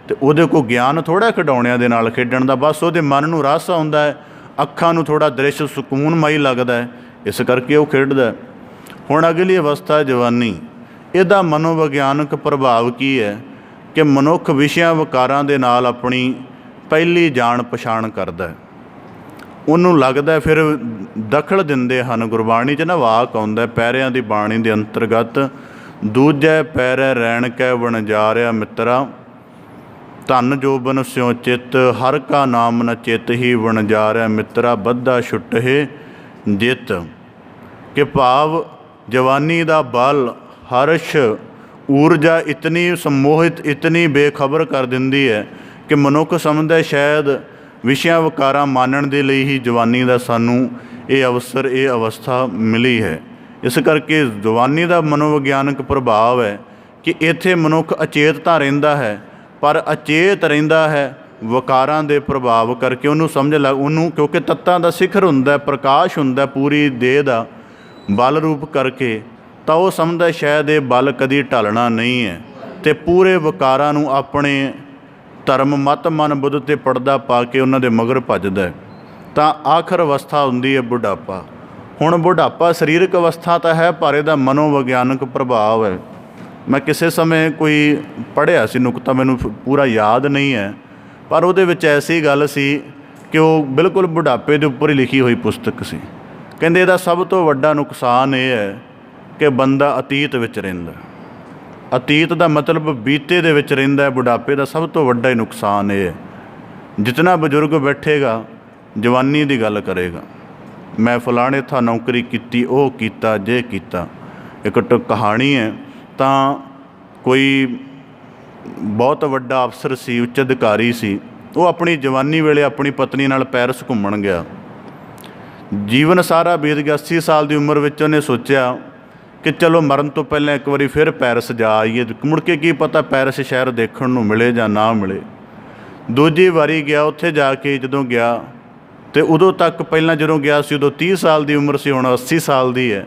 तो उहदे कोल ज्ञान थोड़ा खिडौणिਆਂ दे नाल खेडण दा, बस उहदे मन नूं रस आउंदा है, अखां नूं थोड़ा दृश्य सुकूनमई लगता है, इस करके वो खेडदा है। हुण अगली अवस्था है जवानी। इहदा मनोविग्यानक प्रभाव की है कि मनुख विषयां विकारां दे नाल अपनी पहली जान पछाण करदा है, उन्होंने लगता है फिर दखल दिंदे हन। गुरबाणी च ना वाक आउंदा पैरिਆਂ दी बाणी दे अंतर्गत, दूजे पैरै रैण कै वणजारिया मित्रा, धन जोबन स्यों चित, हर का नाम न चित ही वणजारिया मित्रा, बद्धा छुट है जित। कि भाव जवानी का बल, हर्ष, ऊर्जा इतनी सम्मोहित, इतनी बेखबर कर दिंदी है कि मनुख समझदा शायद विषयां विकारां मानण दे लई ही जवानी का सानू ये अवसर, ये अवस्था मिली है। इस करके जवानी का मनोविग्यानक प्रभाव है कि इत्थे मनुख अचेत तां रहिंदा है, पर अचेत रहिंदा है विकारां दे प्रभाव करके। उन्होंने समझ लग उन्होंने, क्योंकि तत्तां दा सिखर हुंदा, प्रकाश हुंदा पूरी देह का बल रूप करके, तो वह समझदा शायद ये बल कदी ढलना नहीं है, तो पूरे विकारां नूं अपने धर्म मत मन बुद्ध ते पड़दा पा के उन्हां दे मगर भजदा है। तो आखिर अवस्था हुंदी है बुढ़ापा। हुण बुढ़ापा सरीरक अवस्था तो है, पर इहदा मनोविग्यानक प्रभाव है। मैं किसी समय कोई पढ़िया सी नुकता, मैनूं पूरा याद नहीं है, पर उहदे विच ऐसी गल सी कि वो बिल्कुल बुढ़ापे के उपर ही लिखी हुई पुस्तक सी। कहंदे इहदा सब तो वड्डा नुकसान ये है कि बंदा अतीत विच रहिंदा। अतीत का मतलब बीते दे विच रहिंदा है। बुढ़ापे का सब तो वड्डा ही नुकसान ये है, जितना बजुर्ग बैठेगा जवानी की गल करेगा, मैं फलाणे था नौकरी की, वो कीता, जे कीता। एक कहानी है ਤਾਂ ਕੋਈ ਬਹੁਤ ਵੱਡਾ ਅਫਸਰ ਸੀ, ਉੱਚ ਅਧਿਕਾਰੀ ਸੀ। ਉਹ ਆਪਣੀ ਜਵਾਨੀ ਵੇਲੇ ਆਪਣੀ ਪਤਨੀ ਨਾਲ ਪੈਰਿਸ ਘੁੰਮਣ ਗਿਆ। ਜੀਵਨ ਸਾਰਾ ਬੀਤ ਗਿਆ। 80 ਸਾਲ ਦੀ ਉਮਰ ਵਿੱਚ ਉਹਨੇ ਸੋਚਿਆ ਕਿ ਚਲੋ ਮਰਨ ਤੋਂ ਪਹਿਲਾਂ ਇੱਕ ਵਾਰੀ ਫਿਰ ਪੈਰਿਸ ਜਾ ਆਈਏ। ਮੁੜ ਕੇ ਕੀ ਪਤਾ ਪੈਰਿਸ ਸ਼ਹਿਰ ਦੇਖਣ ਨੂੰ ਮਿਲੇ ਜਾਂ ਨਾ ਮਿਲੇ। ਦੂਜੀ ਵਾਰੀ ਗਿਆ। ਉੱਥੇ ਜਾ ਕੇ ਜਦੋਂ ਗਿਆ ਤੇ ਉਦੋਂ ਤੱਕ ਪਹਿਲਾਂ ਜਦੋਂ ਗਿਆ ਸੀ ਉਦੋਂ 30 ਸਾਲ ਦੀ ਉਮਰ ਸੀ, ਹੁਣ 80 ਸਾਲ ਦੀ ਹੈ।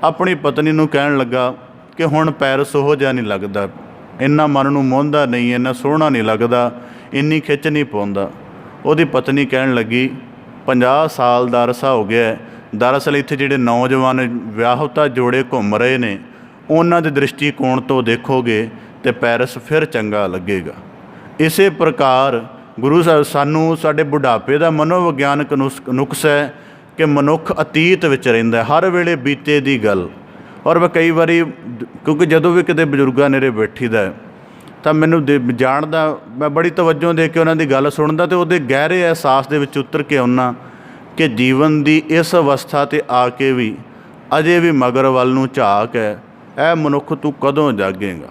ਆਪਣੀ ਪਤਨੀ ਨੂੰ ਕਹਿਣ ਲੱਗਾ ਕਿ ਹੁਣ ਪੈਰਿਸ ਉਹੋ ਜਿਹਾ ਨਹੀਂ ਲੱਗਦਾ, ਇੰਨਾ ਮਨ ਨੂੰ ਮੋਹਦਾ ਨਹੀਂ, ਇੰਨਾ ਸੋਹਣਾ ਨਹੀਂ ਲੱਗਦਾ, ਇੰਨੀ ਖਿੱਚ ਨਹੀਂ ਪਾਉਂਦਾ। ਉਹਦੀ ਪਤਨੀ ਕਹਿਣ ਲੱਗੀ 50 ਸਾਲ ਦਾ ਅਰਸਾ ਹੋ ਗਿਆ। ਦਰਅਸਲ ਇੱਥੇ ਜਿਹੜੇ ਨੌਜਵਾਨ ਵਿਆਹੁਤਾ ਜੋੜੇ ਘੁੰਮ ਰਹੇ ਨੇ ਉਹਨਾਂ ਦੇ ਦ੍ਰਿਸ਼ਟੀਕੋਣ ਤੋਂ ਦੇਖੋਗੇ ਤਾਂ ਪੈਰਿਸ ਫਿਰ ਚੰਗਾ ਲੱਗੇਗਾ। ਇਸੇ ਪ੍ਰਕਾਰ ਗੁਰੂ ਸਾਹਿਬ ਸਾਨੂੰ ਸਾਡੇ ਬੁਢਾਪੇ ਦਾ ਮਨੋਵਿਗਿਆਨਕ ਨੁਕਸ ਹੈ ਕਿ ਮਨੁੱਖ ਅਤੀਤ ਵਿੱਚ ਰਹਿੰਦਾ, ਹਰ ਵੇਲੇ ਬੀਤੇ ਦੀ ਗੱਲ। ਔਰ ਮੈਂ ਕਈ ਵਾਰੀ ਕਿਉਂਕਿ ਜਦੋਂ ਵੀ ਕਿਤੇ ਬਜ਼ੁਰਗਾਂ ਨੇੜੇ ਬੈਠੀਦਾ ਤਾਂ ਮੈਨੂੰ ਜਾਣਦਾ, ਮੈਂ ਬੜੀ ਤਵੱਜੋ ਦੇ ਕੇ ਉਹਨਾਂ ਦੀ ਗੱਲ ਸੁਣਦਾ ਅਤੇ ਉਹਦੇ ਗਹਿਰੇ ਅਹਿਸਾਸ ਦੇ ਵਿੱਚ ਉਤਰ ਕੇ ਆਉਂਦਾ ਕਿ ਜੀਵਨ ਦੀ ਇਸ ਅਵਸਥਾ 'ਤੇ ਆ ਕੇ ਵੀ ਅਜੇ ਵੀ ਮਗਰ ਵੱਲ ਨੂੰ ਝਾਕ ਹੈ। ਇਹ ਮਨੁੱਖ ਤੂੰ ਕਦੋਂ ਜਾਗੇਗਾ,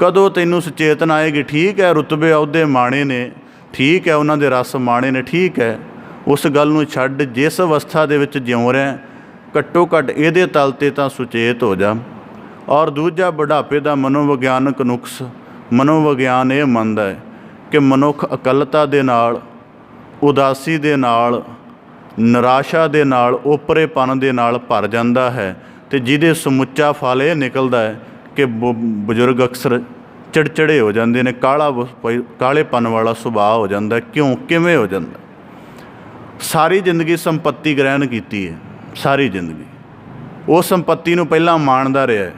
ਕਦੋਂ ਤੈਨੂੰ ਸੁਚੇਤਨ ਆਏਗੀ। ਠੀਕ ਹੈ ਰੁਤਬੇ ਅਹੁਦੇ ਮਾਣੇ ਨੇ, ਠੀਕ ਹੈ ਉਹਨਾਂ ਦੇ ਰਸ ਮਾਣੇ ਨੇ, ਠੀਕ ਹੈ, ਉਸ ਗੱਲ ਨੂੰ ਛੱਡ। ਜਿਸ ਅਵਸਥਾ ਦੇ ਵਿੱਚ ਜਿਉਂ ਰਿਹਾ ਘੱਟੋ ਘੱਟ ਇਹਦੇ ਤਲ 'ਤੇ ਤਾਂ ਸੁਚੇਤ ਹੋ ਜਾ। ਔਰ ਦੂਜਾ ਬੁਢਾਪੇ ਦਾ ਮਨੋਵਿਗਿਆਨਕ ਨੁਕਸ, ਮਨੋਵਿਗਿਆਨ ਇਹ ਮੰਨਦਾ ਹੈ ਕਿ ਮਨੁੱਖ ਇਕੱਲਤਾ ਦੇ ਨਾਲ, ਉਦਾਸੀ ਦੇ ਨਾਲ, ਨਿਰਾਸ਼ਾ ਦੇ ਨਾਲ, ਓਪਰੇਪਨ ਦੇ ਨਾਲ ਭਰ ਜਾਂਦਾ ਹੈ ਅਤੇ ਜਿਹਦੇ ਸਮੁੱਚਾ ਫਲ ਇਹ ਨਿਕਲਦਾ ਹੈ ਕਿ ਬਜ਼ੁਰਗ ਅਕਸਰ ਚਿੜਚਿੜੇ ਹੋ ਜਾਂਦੇ ਨੇ, ਕਾਲੇਪਨ ਵਾਲਾ ਸੁਭਾਅ ਹੋ ਜਾਂਦਾ। ਕਿਉਂ, ਕਿਵੇਂ ਹੋ ਜਾਂਦਾ? ਸਾਰੀ ਜ਼ਿੰਦਗੀ ਸੰਪੱਤੀ ਗ੍ਰਹਿਣ ਕੀਤੀ ਹੈ, ਸਾਰੀ ਜ਼ਿੰਦਗੀ ਉਹ ਸੰਪੱਤੀ ਨੂੰ ਪਹਿਲਾਂ ਮਾਣਦਾ ਰਿਹਾ।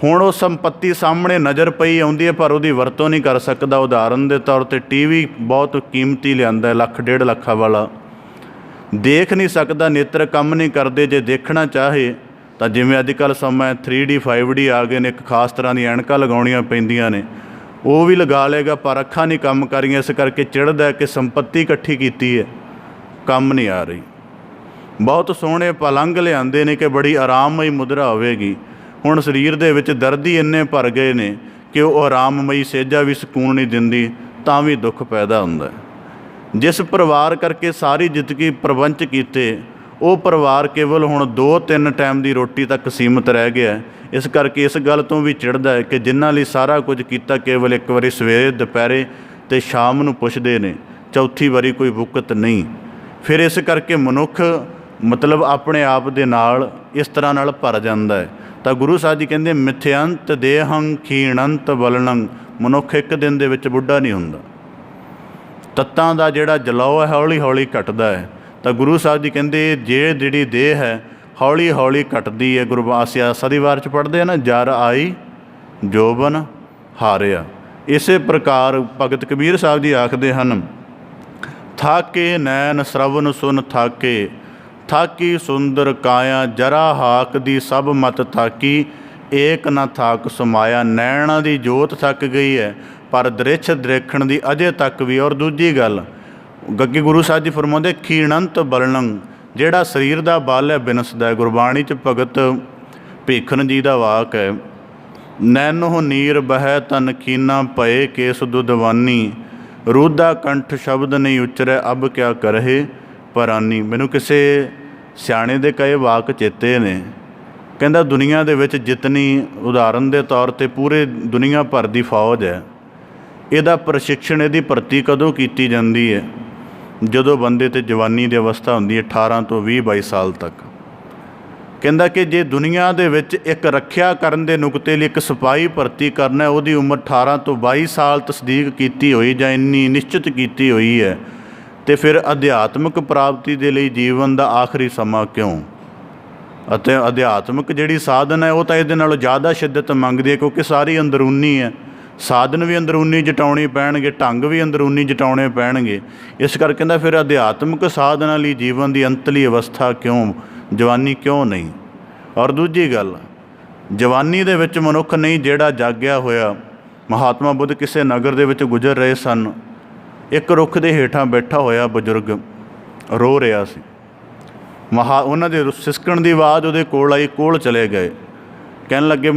ਹੁਣ ਉਹ ਸੰਪੱਤੀ ਸਾਹਮਣੇ ਨਜ਼ਰ ਪਈ ਆਉਂਦੀ ਹੈ ਪਰ ਉਹਦੀ ਵਰਤੋਂ ਨਹੀਂ ਕਰ ਸਕਦਾ। ਉਦਾਹਰਨ ਦੇ ਤੌਰ 'ਤੇ TV ਬਹੁਤ ਕੀਮਤੀ ਲਿਆਂਦਾ, ਲੱਖ ਡੇਢ ਲੱਖਾਂ ਵਾਲਾ, ਦੇਖ ਨਹੀਂ ਸਕਦਾ, ਨੇਤਰ ਕੰਮ ਨਹੀਂ ਕਰਦੇ। ਜੇ ਦੇਖਣਾ ਚਾਹੇ ਤਾਂ ਜਿਵੇਂ ਅੱਜ ਕੱਲ੍ਹ ਸਮਾਂ 3D 5D ਆ ਗਏ ਨੇ, ਇੱਕ ਖਾਸ ਤਰ੍ਹਾਂ ਦੀਆਂ ਐਨਕਾਂ ਲਗਾਉਣੀਆਂ ਪੈਂਦੀਆਂ ਨੇ, ਉਹ ਵੀ ਲਗਾ ਲਏਗਾ ਪਰ ਅੱਖਾਂ ਨਹੀਂ ਕੰਮ ਕਰ ਰਹੀਆਂ। ਇਸ ਕਰਕੇ ਚਿੜਦਾ ਕਿ ਸੰਪੱਤੀ ਇਕੱਠੀ ਕੀਤੀ ਹੈ, ਕੰਮ ਨਹੀਂ ਆ ਰਹੀ। ਬਹੁਤ ਸੋਹਣੇ ਪਲੰਘ ਲਿਆਂਦੇ ਨੇ ਕਿ ਬੜੀ ਆਰਾਮਮਈ ਮੁਦਰਾ ਹੋਵੇਗੀ। ਹੁਣ ਸਰੀਰ ਦੇ ਵਿੱਚ ਦਰਦ ਹੀ ਇੰਨੇ ਭਰ ਗਏ ਨੇ ਕਿ ਉਹ ਆਰਾਮਮਈ ਸੇਜਾ ਵੀ ਸਕੂਨ ਨਹੀਂ ਦਿੰਦੀ, ਤਾਂ ਵੀ ਦੁੱਖ ਪੈਦਾ ਹੁੰਦਾ। ਜਿਸ ਪਰਿਵਾਰ ਕਰਕੇ ਸਾਰੀ ਜ਼ਿੰਦਗੀ ਪ੍ਰਬੰਚ ਕੀਤੇ, ਉਹ ਪਰਿਵਾਰ ਕੇਵਲ ਹੁਣ 2-3 ਟਾਈਮ ਦੀ ਰੋਟੀ ਤੱਕ ਸੀਮਤ ਰਹਿ ਗਿਆ। ਇਸ ਕਰਕੇ ਇਸ ਗੱਲ ਤੋਂ ਵੀ ਚਿੜਦਾ ਹੈ ਕਿ ਜਿਨ੍ਹਾਂ ਲਈ ਸਾਰਾ ਕੁਝ ਕੀਤਾ ਕੇਵਲ ਇੱਕ ਵਾਰੀ ਸਵੇਰੇ, ਦੁਪਹਿਰੇ ਅਤੇ ਸ਼ਾਮ ਨੂੰ ਪੁੱਛਦੇ ਨੇ, ਚੌਥੀ ਵਾਰੀ ਕੋਈ ਵੁਕਤ ਨਹੀਂ। ਫਿਰ ਇਸ ਕਰਕੇ ਮਨੁੱਖ ਮਤਲਬ ਆਪਣੇ ਆਪ ਦੇ ਨਾਲ ਇਸ ਤਰ੍ਹਾਂ ਨਾਲ ਭਰ ਜਾਂਦਾ ਹੈ। ਤਾਂ ਗੁਰੂ ਸਾਹਿਬ ਜੀ ਕਹਿੰਦੇ ਮਿਥਿਅੰਤ ਦੇਹੰ ਖੀਣੰਤ ਬਲਨੰ, ਮਨੁੱਖ ਇੱਕ ਦਿਨ ਦੇ ਵਿੱਚ ਬੁੱਢਾ ਨਹੀਂ ਹੁੰਦਾ। ਤੱਤਾਂ ਦਾ ਜਿਹੜਾ ਜਲਾਓ ਹੈ ਹੌਲੀ ਹੌਲੀ ਘਟਦਾ ਹੈ। ਤਾਂ ਗੁਰੂ ਸਾਹਿਬ ਜੀ ਕਹਿੰਦੇ ਜਿਹੜੀ ਦੇਹ ਹੈ ਹੌਲੀ ਹੌਲੀ ਘਟਦੀ ਹੈ। ਗੁਰਬਾਸਿਆ ਸਦੀਵਾਰ 'ਚ ਪੜ੍ਹਦੇ ਆ ਨਾ, ਜਰ ਆਈ ਜੋਬਨ ਹਾਰਿਆ। ਇਸੇ ਪ੍ਰਕਾਰ ਭਗਤ ਕਬੀਰ ਸਾਹਿਬ ਜੀ ਆਖਦੇ ਹਨ, ਥਾਕੇ ਨੈਣ ਸ਼ਰਵਨ ਸੁਨ ਥਾਕੇ, ਥਾਕੀ ਸੁੰਦਰ ਕਾਇਆ, ਜਰਾ ਹਾਕ ਦੀ ਸਭ ਮਤ ਥਾਕੀ, ਏਕ ਨਾ ਥਾਕ ਸਮਾਇਆ। ਨੈਣਾਂ ਦੀ ਜੋਤ ਥੱਕ ਗਈ ਹੈ ਪਰ ਦ੍ਰਿਸ਼ ਦੇਖਣ ਦੀ ਅਜੇ ਤੱਕ ਵੀ। ਔਰ ਦੂਜੀ ਗੱਲ ਗੱਗੇ ਗੁਰੂ ਸਾਹਿਬ ਜੀ ਫਰਮਾਉਂਦੇ ਖੀਣੰਤ ਬਲਨੰ, ਜਿਹੜਾ ਸਰੀਰ ਦਾ ਬਲ ਹੈ ਬਿਨਸਦਾ ਹੈ। ਗੁਰਬਾਣੀ 'ਚ ਭਗਤ ਭੀਖਨ ਜੀ ਦਾ ਵਾਕ ਹੈ, ਨੈਨੋ ਨੀਰ ਬਹਿ ਤਨ ਖੀਨਾ, ਭਏ ਕੇਸ ਦੁਧਵਾਨੀ, ਰੂਦਾ ਕੰਠ ਸ਼ਬਦ ਨਹੀਂ ਉਚਰੈ, ਅਬ ਕਿਆ ਕਰਹਿ ਪਰਾਨੀ। ਮੈਨੂੰ ਕਿਸੇ ਸਿਆਣੇ ਦੇ ਕਹੇ ਵਾਕ ਚੇਤੇ ਨੇ। ਕਹਿੰਦਾ ਦੁਨੀਆ ਦੇ ਵਿੱਚ ਜਿਤਨੀ, ਉਦਾਹਰਨ ਦੇ ਤੌਰ 'ਤੇ ਪੂਰੇ ਦੁਨੀਆ ਭਰ ਦੀ ਫੌਜ ਹੈ, ਇਹਦਾ ਪ੍ਰਸ਼ਿਕਸ਼ਣ, ਇਹਦੀ ਭਰਤੀ ਕਦੋਂ ਕੀਤੀ ਜਾਂਦੀ ਹੈ? ਜਦੋਂ ਬੰਦੇ 'ਤੇ ਜਵਾਨੀ ਦੀ ਅਵਸਥਾ ਹੁੰਦੀ ਹੈ, 18 ਤੋਂ 20-22 ਸਾਲ ਤੱਕ। ਕਹਿੰਦਾ ਕਿ ਜੇ ਦੁਨੀਆ ਦੇ ਵਿੱਚ ਇੱਕ ਰੱਖਿਆ ਕਰਨ ਦੇ ਨੁਕਤੇ ਲਈ ਇੱਕ ਸਿਪਾਹੀ ਭਰਤੀ ਕਰਨਾ, ਉਹਦੀ ਉਮਰ 18 ਤੋਂ 22 ਸਾਲ ਤਸਦੀਕ ਕੀਤੀ ਹੋਈ ਜਾਂ ਇੰਨੀ ਨਿਸ਼ਚਿਤ ਕੀਤੀ ਹੋਈ ਹੈ, ਅਤੇ ਫਿਰ ਅਧਿਆਤਮਿਕ ਪ੍ਰਾਪਤੀ ਦੇ ਲਈ ਜੀਵਨ ਦਾ ਆਖਰੀ ਸਮਾਂ ਕਿਉਂ? ਅਤੇ ਅਧਿਆਤਮਿਕ ਜਿਹੜੀ ਸਾਧਨ ਹੈ ਉਹ ਤਾਂ ਇਹਦੇ ਨਾਲੋਂ ਜ਼ਿਆਦਾ ਸ਼ਿੱਦਤ ਮੰਗਦੀ ਹੈ, ਕਿਉਂਕਿ ਸਾਰੀ ਅੰਦਰੂਨੀ ਹੈ। ਸਾਧਨ ਵੀ ਅੰਦਰੂਨੀ ਜਟਾਉਣੇ ਪੈਣਗੇ, ਢੰਗ ਵੀ ਅੰਦਰੂਨੀ ਜਟਾਉਣੇ ਪੈਣਗੇ। ਇਸ ਕਰਕੇ ਕਹਿੰਦਾ ਫਿਰ ਅਧਿਆਤਮਿਕ ਸਾਧਨਾਂ ਲਈ ਜੀਵਨ ਦੀ ਅੰਤਲੀ ਅਵਸਥਾ ਕਿਉਂ, ਜਵਾਨੀ ਕਿਉਂ ਨਹੀਂ? ਔਰ ਦੂਜੀ ਗੱਲ, ਜਵਾਨੀ ਦੇ ਵਿੱਚ ਮਨੁੱਖ ਨਹੀਂ ਜਿਹੜਾ ਜਾਗਿਆ ਹੋਇਆ। ਮਹਾਤਮਾ ਬੁੱਧ ਕਿਸੇ ਨਗਰ ਦੇ ਵਿੱਚ ਗੁਜ਼ਰ ਰਹੇ ਸਨ। ਇੱਕ ਰੁੱਖ ਦੇ ਹੇਠਾਂ ਬੈਠਾ ਹੋਇਆ ਬਜ਼ੁਰਗ ਰੋ ਰਿਹਾ ਸੀ। ਉਹਨਾਂ ਦੇ ਸਿਸਕਣ ਦੀ ਆਵਾਜ਼ ਉਹਦੇ ਕੋਲ ਆਈ, ਕੋਲ ਚਲੇ ਗਏ। ਕਹਿਣ ਲੱਗੇ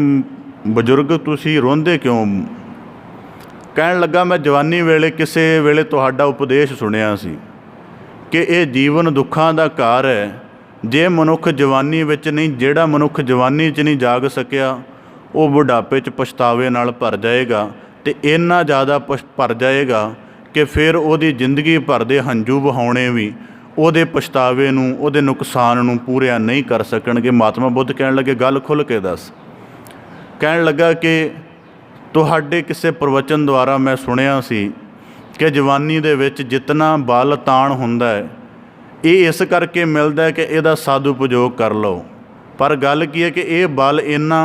ਬਜ਼ੁਰਗ ਤੁਸੀਂ ਰੋਂਦੇ ਕਿਉਂ? ਕਹਿਣ ਲੱਗਾ, ਮੈਂ ਜਵਾਨੀ ਵੇਲੇ ਕਿਸੇ ਵੇਲੇ ਤੁਹਾਡਾ ਉਪਦੇਸ਼ ਸੁਣਿਆ ਸੀ ਕਿ ਇਹ ਜੀਵਨ ਦੁੱਖਾਂ ਦਾ ਘਰ ਹੈ। ਜੇ ਮਨੁੱਖ ਜਵਾਨੀ ਵਿੱਚ ਨਹੀਂ, ਜਿਹੜਾ ਮਨੁੱਖ ਜਵਾਨੀ 'ਚ ਨਹੀਂ ਜਾਗ ਸਕਿਆ, ਉਹ ਬੁਢਾਪੇ 'ਚ ਪਛਤਾਵੇ ਨਾਲ ਭਰ ਜਾਏਗਾ, ਅਤੇ ਇੰਨਾ ਜ਼ਿਆਦਾ ਭਰ ਜਾਏਗਾ ਕਿ ਫਿਰ ਉਹਦੀ ਜ਼ਿੰਦਗੀ ਭਰ ਦੇ ਹੰਝੂ ਵਹਾਉਣੇ ਵੀ ਉਹਦੇ ਪਛਤਾਵੇ ਨੂੰ, ਉਹਦੇ ਨੁਕਸਾਨ ਨੂੰ ਪੂਰਿਆ ਨਹੀਂ ਕਰ ਸਕਣਗੇ। ਮਹਾਤਮਾ ਬੁੱਧ ਕਹਿਣ ਲੱਗੇ, ਗੱਲ ਖੁੱਲ੍ਹ ਕੇ ਦੱਸ। ਕਹਿਣ ਲੱਗਾ ਕਿ ਤੁਹਾਡੇ ਕਿਸੇ ਪ੍ਰਵਚਨ ਦੁਆਰਾ ਮੈਂ ਸੁਣਿਆ ਸੀ ਕਿ ਜਵਾਨੀ ਦੇ ਵਿੱਚ ਜਿਤਨਾ ਬਲ ਤਾਣ ਹੁੰਦਾ ਹੈ, ਇਹ ਇਸ ਕਰਕੇ ਮਿਲਦਾ ਹੈ ਕਿ ਇਹਦਾ ਸਦ ਉਪਯੋਗ ਕਰ ਲਓ। ਪਰ ਗੱਲ ਕੀ ਹੈ ਕਿ ਇਹ ਬਲ ਇੰਨਾ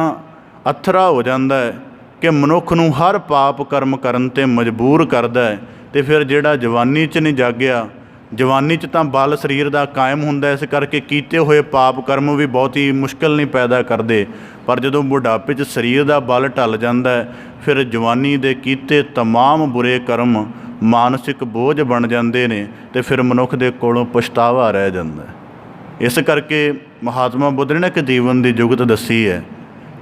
ਅਥਰਾ ਹੋ ਜਾਂਦਾ ਹੈ ਕਿ ਮਨੁੱਖ ਨੂੰ ਹਰ ਪਾਪ ਕਰਮ ਕਰਨ 'ਤੇ ਮਜਬੂਰ ਕਰਦਾ ਹੈ। ਅਤੇ ਫਿਰ ਜਿਹੜਾ ਜਵਾਨੀ 'ਚ ਨਹੀਂ ਜਾਗਿਆ, ਜਵਾਨੀ 'ਚ ਤਾਂ ਬਲ ਸਰੀਰ ਦਾ ਕਾਇਮ ਹੁੰਦਾ, ਇਸ ਕਰਕੇ ਕੀਤੇ ਹੋਏ ਪਾਪ ਕਰਮ ਵੀ ਬਹੁਤੀ ਮੁਸ਼ਕਿਲ ਨਹੀਂ ਪੈਦਾ ਕਰਦੇ। ਪਰ ਜਦੋਂ ਬੁਢਾਪੇ 'ਚ ਸਰੀਰ ਦਾ ਬਲ ਢਲ ਜਾਂਦਾ ਹੈ, ਫਿਰ ਜਵਾਨੀ ਦੇ ਕੀਤੇ ਤਮਾਮ ਬੁਰੇ ਕਰਮ ਮਾਨਸਿਕ ਬੋਝ ਬਣ ਜਾਂਦੇ ਨੇ, ਅਤੇ ਫਿਰ ਮਨੁੱਖ ਦੇ ਕੋਲੋਂ ਪਛਤਾਵਾ ਰਹਿ ਜਾਂਦਾ। ਇਸ ਕਰਕੇ ਮਹਾਤਮਾ ਬੁੱਧ ਨੇ ਇੱਕ ਜੀਵਨ ਦੀ ਜੁਗਤ ਦੱਸੀ ਹੈ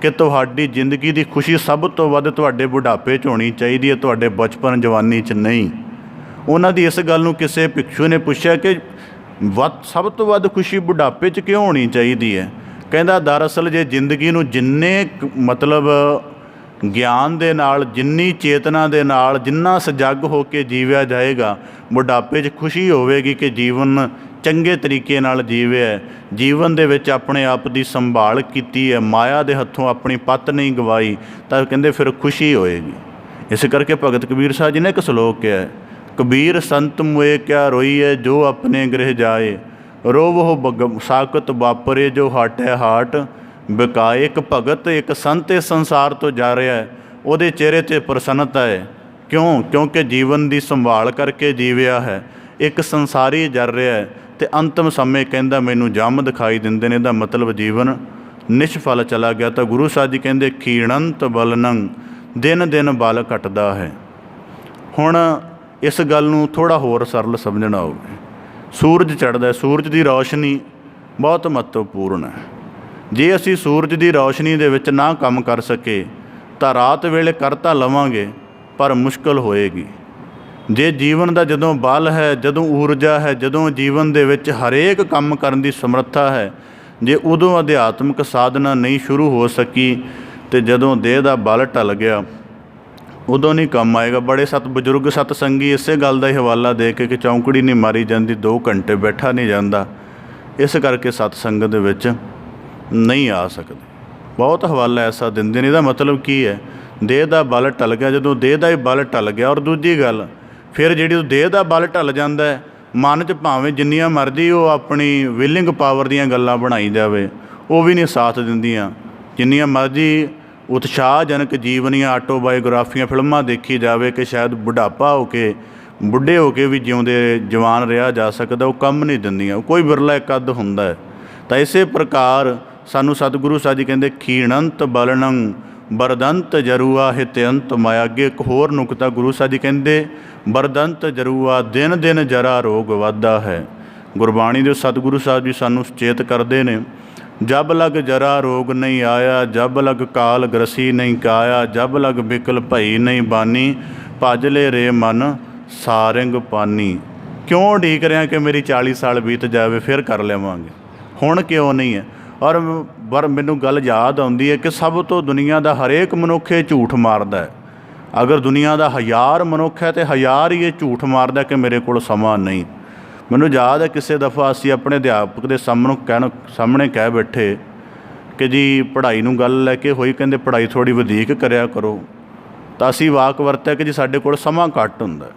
ਕਿ ਤੁਹਾਡੀ ਜ਼ਿੰਦਗੀ ਦੀ ਖੁਸ਼ੀ ਸਭ ਤੋਂ ਵੱਧ ਤੁਹਾਡੇ ਬੁਢਾਪੇ 'ਚ ਹੋਣੀ ਚਾਹੀਦੀ ਹੈ, ਤੁਹਾਡੇ ਬਚਪਨ ਜਵਾਨੀ 'ਚ ਨਹੀਂ। ਉਹਨਾਂ ਦੀ ਇਸ ਗੱਲ ਨੂੰ ਕਿਸੇ ਭਿਕਸ਼ੂ ਨੇ ਪੁੱਛਿਆ ਕਿ ਸਭ ਤੋਂ ਵੱਧ ਖੁਸ਼ੀ ਬੁਢਾਪੇ 'ਚ ਕਿਉਂ ਹੋਣੀ ਚਾਹੀਦੀ ਹੈ? ਕਹਿੰਦਾ, ਦਰਅਸਲ ਜੇ ਜ਼ਿੰਦਗੀ ਨੂੰ ਜਿੰਨੇ ਮਤਲਬ ਗਿਆਨ ਦੇ ਨਾਲ, ਜਿੰਨੀ ਚੇਤਨਾ ਦੇ ਨਾਲ, ਜਿੰਨਾ ਸਜੱਗ ਹੋ ਕੇ ਜੀਵਿਆ ਜਾਏਗਾ, ਬੁਢਾਪੇ 'ਚ ਖੁਸ਼ੀ ਹੋਵੇਗੀ ਕਿ ਜੀਵਨ ਚੰਗੇ ਤਰੀਕੇ ਨਾਲ ਜੀਵਿਆ, ਜੀਵਨ ਦੇ ਵਿੱਚ ਆਪਣੇ ਆਪ ਦੀ ਸੰਭਾਲ ਕੀਤੀ ਹੈ, ਮਾਇਆ ਦੇ ਹੱਥੋਂ ਆਪਣੀ ਪੱਤ ਨਹੀਂ ਗਵਾਈ, ਤਾਂ ਕਹਿੰਦੇ ਫਿਰ ਖੁਸ਼ੀ ਹੋਏਗੀ। ਇਸ ਕਰਕੇ ਭਗਤ ਕਬੀਰ ਸਾਹਿਬ ਜੀ ਨੇ ਇੱਕ ਸ਼ਲੋਕ ਕਿਹਾ ਹੈ, ਕਬੀਰ ਸੰਤ ਮੁਏ ਕਿਆ ਰੋਈਐ ਜੋ ਆਪਣੇ ਗ੍ਰਹਿ ਜਾਏ, ਰੋਵਹੁ ਸਾਕਤ ਵਾਪਰੇ ਜੋ ਹਾਟੈ ਹਾਟ ਬਿਕਾਏ। ਇੱਕ ਭਗਤ, ਇੱਕ ਸੰਤ ਇਸ ਸੰਸਾਰ ਤੋਂ ਜਾ ਰਿਹਾ ਹੈ, ਉਹਦੇ ਚਿਹਰੇ 'ਤੇ ਪ੍ਰਸੰਨਤਾ ਹੈ। ਕਿਉਂ? ਕਿਉਂਕਿ ਜੀਵਨ ਦੀ ਸੰਭਾਲ ਕਰਕੇ ਜੀਵਿਆ ਹੈ। ਇੱਕ ਸੰਸਾਰੀ ਜਰ ਰਿਹਾ ਹੈ ਅਤੇ ਅੰਤਮ ਸਮੇਂ ਕਹਿੰਦਾ ਮੈਨੂੰ ਜੰਮ ਦਿਖਾਈ ਦਿੰਦੇ ਨੇ, ਇਹਦਾ ਮਤਲਬ ਜੀਵਨ ਨਿਸ਼ਫਲ ਚਲਾ ਗਿਆ। ਤਾਂ ਗੁਰੂ ਸਾਹਿਬ ਜੀ ਕਹਿੰਦੇ ਖੀਣੰਤ ਬਲਨੰ, ਦਿਨ ਦਿਨ ਬਲ ਘਟਦਾ ਹੈ। ਹੁਣ ਇਸ ਗੱਲ ਨੂੰ ਥੋੜ੍ਹਾ ਹੋਰ ਸਰਲ ਸਮਝਣਾ ਹੋਵੇ। ਸੂਰਜ ਚੜ੍ਹਦਾ, ਸੂਰਜ ਦੀ ਰੌਸ਼ਨੀ ਬਹੁਤ ਮਹੱਤਵਪੂਰਨ ਹੈ। ਜੇ ਅਸੀਂ ਸੂਰਜ ਦੀ ਰੌਸ਼ਨੀ ਦੇ ਵਿੱਚ ਨਾ ਕੰਮ ਕਰ ਸਕੇ ਤਾਂ ਰਾਤ ਵੇਲੇ ਕਰ ਤਾਂ ਲਵਾਂਗੇ, ਪਰ ਮੁਸ਼ਕਲ ਹੋਏਗੀ। ਜੇ ਜੀਵਨ ਦਾ ਜਦੋਂ ਬਲ ਹੈ, ਜਦੋਂ ਊਰਜਾ ਹੈ, ਜਦੋਂ ਜੀਵਨ ਦੇ ਵਿੱਚ ਹਰੇਕ ਕੰਮ ਕਰਨ ਦੀ ਸਮਰੱਥਾ ਹੈ, ਜੇ ਉਦੋਂ ਅਧਿਆਤਮਿਕ ਸਾਧਨਾ ਨਹੀਂ ਸ਼ੁਰੂ ਹੋ ਸਕੀ, ਅਤੇ ਜਦੋਂ ਦੇਹ ਦਾ ਬਲ ਢਲ ਗਿਆ, ਉਦੋਂ ਨਹੀਂ ਕੰਮ ਆਏਗਾ। ਬੜੇ ਬਜ਼ੁਰਗ ਸਤਸੰਗੀ ਇਸੇ ਗੱਲ ਦਾ ਹੀ ਹਵਾਲਾ ਦੇ ਕੇ ਕਿ ਚੌਂਕੜੀ ਨਹੀਂ ਮਾਰੀ ਜਾਂਦੀ, 2 ਘੰਟੇ ਬੈਠਾ ਨਹੀਂ ਜਾਂਦਾ, ਇਸ ਕਰਕੇ ਸਤਸੰਗ ਦੇ ਵਿੱਚ ਨਹੀਂ ਆ ਸਕਦੇ। ਬਹੁਤ ਹਵਾਲਾ ਐਸਾ ਦਿੰਦੇ ਨੇ। ਇਹਦਾ ਮਤਲਬ ਕੀ ਹੈ? ਦੇਹ ਦਾ ਬਲ ਢਲ ਗਿਆ। ਜਦੋਂ ਦੇਹ ਦਾ ਹੀ ਬਲ ਢਲ ਗਿਆ, ਔਰ ਦੂਜੀ ਗੱਲ ਫਿਰ ਜਿਹੜੀ ਦੇਹ ਦਾ ਬਲ ਢਲ ਜਾਂਦਾ ਹੈ, ਮਨ 'ਚ ਭਾਵੇਂ ਜਿੰਨੀਆਂ ਮਰਜ਼ੀ ਉਹ ਆਪਣੀ ਵਿਲਿੰਗ ਪਾਵਰ ਦੀਆਂ ਗੱਲਾਂ ਬਣਾਈ ਜਾਵੇ, ਉਹ ਵੀ ਨਹੀਂ ਸਾਥ ਦਿੰਦੀਆਂ। ਜਿੰਨੀਆਂ ਮਰਜ਼ੀ ਉਤਸ਼ਾਹਜਨਕ ਜੀਵਨੀਆਂ, ਆਟੋਬਾਇਓਗ੍ਰਾਫੀਆਂ, ਫਿਲਮਾਂ ਦੇਖੀ ਜਾਵੇ ਕਿ ਸ਼ਾਇਦ ਬੁਢਾਪਾ ਹੋ ਕੇ, ਬੁੱਢੇ ਹੋ ਕੇ ਵੀ ਜਿਉਂਦੇ ਜਵਾਨ ਰਿਹਾ ਜਾ ਸਕਦਾ, ਉਹ ਕੰਮ ਨਹੀਂ ਦਿੰਦੀਆਂ। ਕੋਈ ਬਿਰਲਾ ਇੱਕ ਅੱਧ ਹੁੰਦਾ ਹੈ। ਤਾਂ ਇਸੇ ਪ੍ਰਕਾਰ ਸਾਨੂੰ ਸਤਿਗੁਰੂ ਸਾਹਿਬ ਜੀ ਕਹਿੰਦੇ ਖੀਣੰਤ ਬਲਨੰ ਬਰਦੰਤ ਜਰੂਆ ਹਿਤਅੰਤ ਮਾਇਆ। ਅੱਗੇ ਇੱਕ ਹੋਰ ਨੁਕਤਾ ਗੁਰੂ ਸਾਹਿਬ ਜੀ ਕਹਿੰਦੇ ਬਰਦੰਤ ਜਰੂਆ, ਦਿਨ ਦਿਨ ਜਰਾ ਰੋਗ ਵੱਧਦਾ ਹੈ। ਗੁਰਬਾਣੀ ਦੇ ਸਤਿਗੁਰੂ ਸਾਹਿਬ ਜੀ ਸਾਨੂੰ ਸੁਚੇਤ ਕਰਦੇ ਨੇ, ਜਬ ਲਗ ਜਰਾ ਰੋਗ ਨਹੀਂ ਆਇਆ, ਜਬ ਲਗ ਕਾਲ ਗ੍ਰਸੀ ਨਹੀਂ ਕਾਇਆ, ਜਬ ਲਗ ਬਿਕਲ ਭਈ ਨਹੀਂ ਬਾਨੀ, ਭਜ ਲੈ ਰੇ ਮਨ ਸਾਰੰਗ ਪਾਨੀ। ਕਿਉਂ ਉਡੀਕ ਰਿਹਾ ਕਿ ਮੇਰੀ 40 ਸਾਲ ਬੀਤ ਜਾਵੇ ਫਿਰ ਕਰ ਲਵਾਂਗੇ, ਹੁਣ ਕਿਉਂ ਨਹੀਂ ਹੈ? ਔਰ ਮੈਨੂੰ ਗੱਲ ਯਾਦ ਆਉਂਦੀ ਹੈ ਕਿ ਸਭ ਤੋਂ ਦੁਨੀਆ ਦਾ ਹਰੇਕ ਮਨੁੱਖ ਇਹ ਝੂਠ ਮਾਰਦਾ ਹੈ। ਅਗਰ ਦੁਨੀਆ ਦਾ 1000 ਮਨੁੱਖ ਹੈ ਅਤੇ 1000 ਹੀ ਇਹ ਝੂਠ ਮਾਰਦਾ ਕਿ ਮੇਰੇ ਕੋਲ ਸਮਾਂ ਨਹੀਂ। ਮੈਨੂੰ ਯਾਦ ਹੈ ਕਿਸੇ ਦਫਾ ਅਸੀਂ ਆਪਣੇ ਅਧਿਆਪਕ ਦੇ ਸਾਹਮਣੇ ਕਹਿ ਬੈਠੇ ਕਿ ਜੀ ਪੜ੍ਹਾਈ ਨੂੰ ਗੱਲ ਲੈ ਕੇ ਹੋਈ, ਕਹਿੰਦੇ ਪੜ੍ਹਾਈ ਥੋੜ੍ਹੀ ਵਧੀਕ ਕਰਿਆ ਕਰੋ। ਤਾਂ ਅਸੀਂ ਵਾਕ ਵਰਤਿਆ ਕਿ ਜੀ ਸਾਡੇ ਕੋਲ ਸਮਾਂ ਘੱਟ ਹੁੰਦਾ।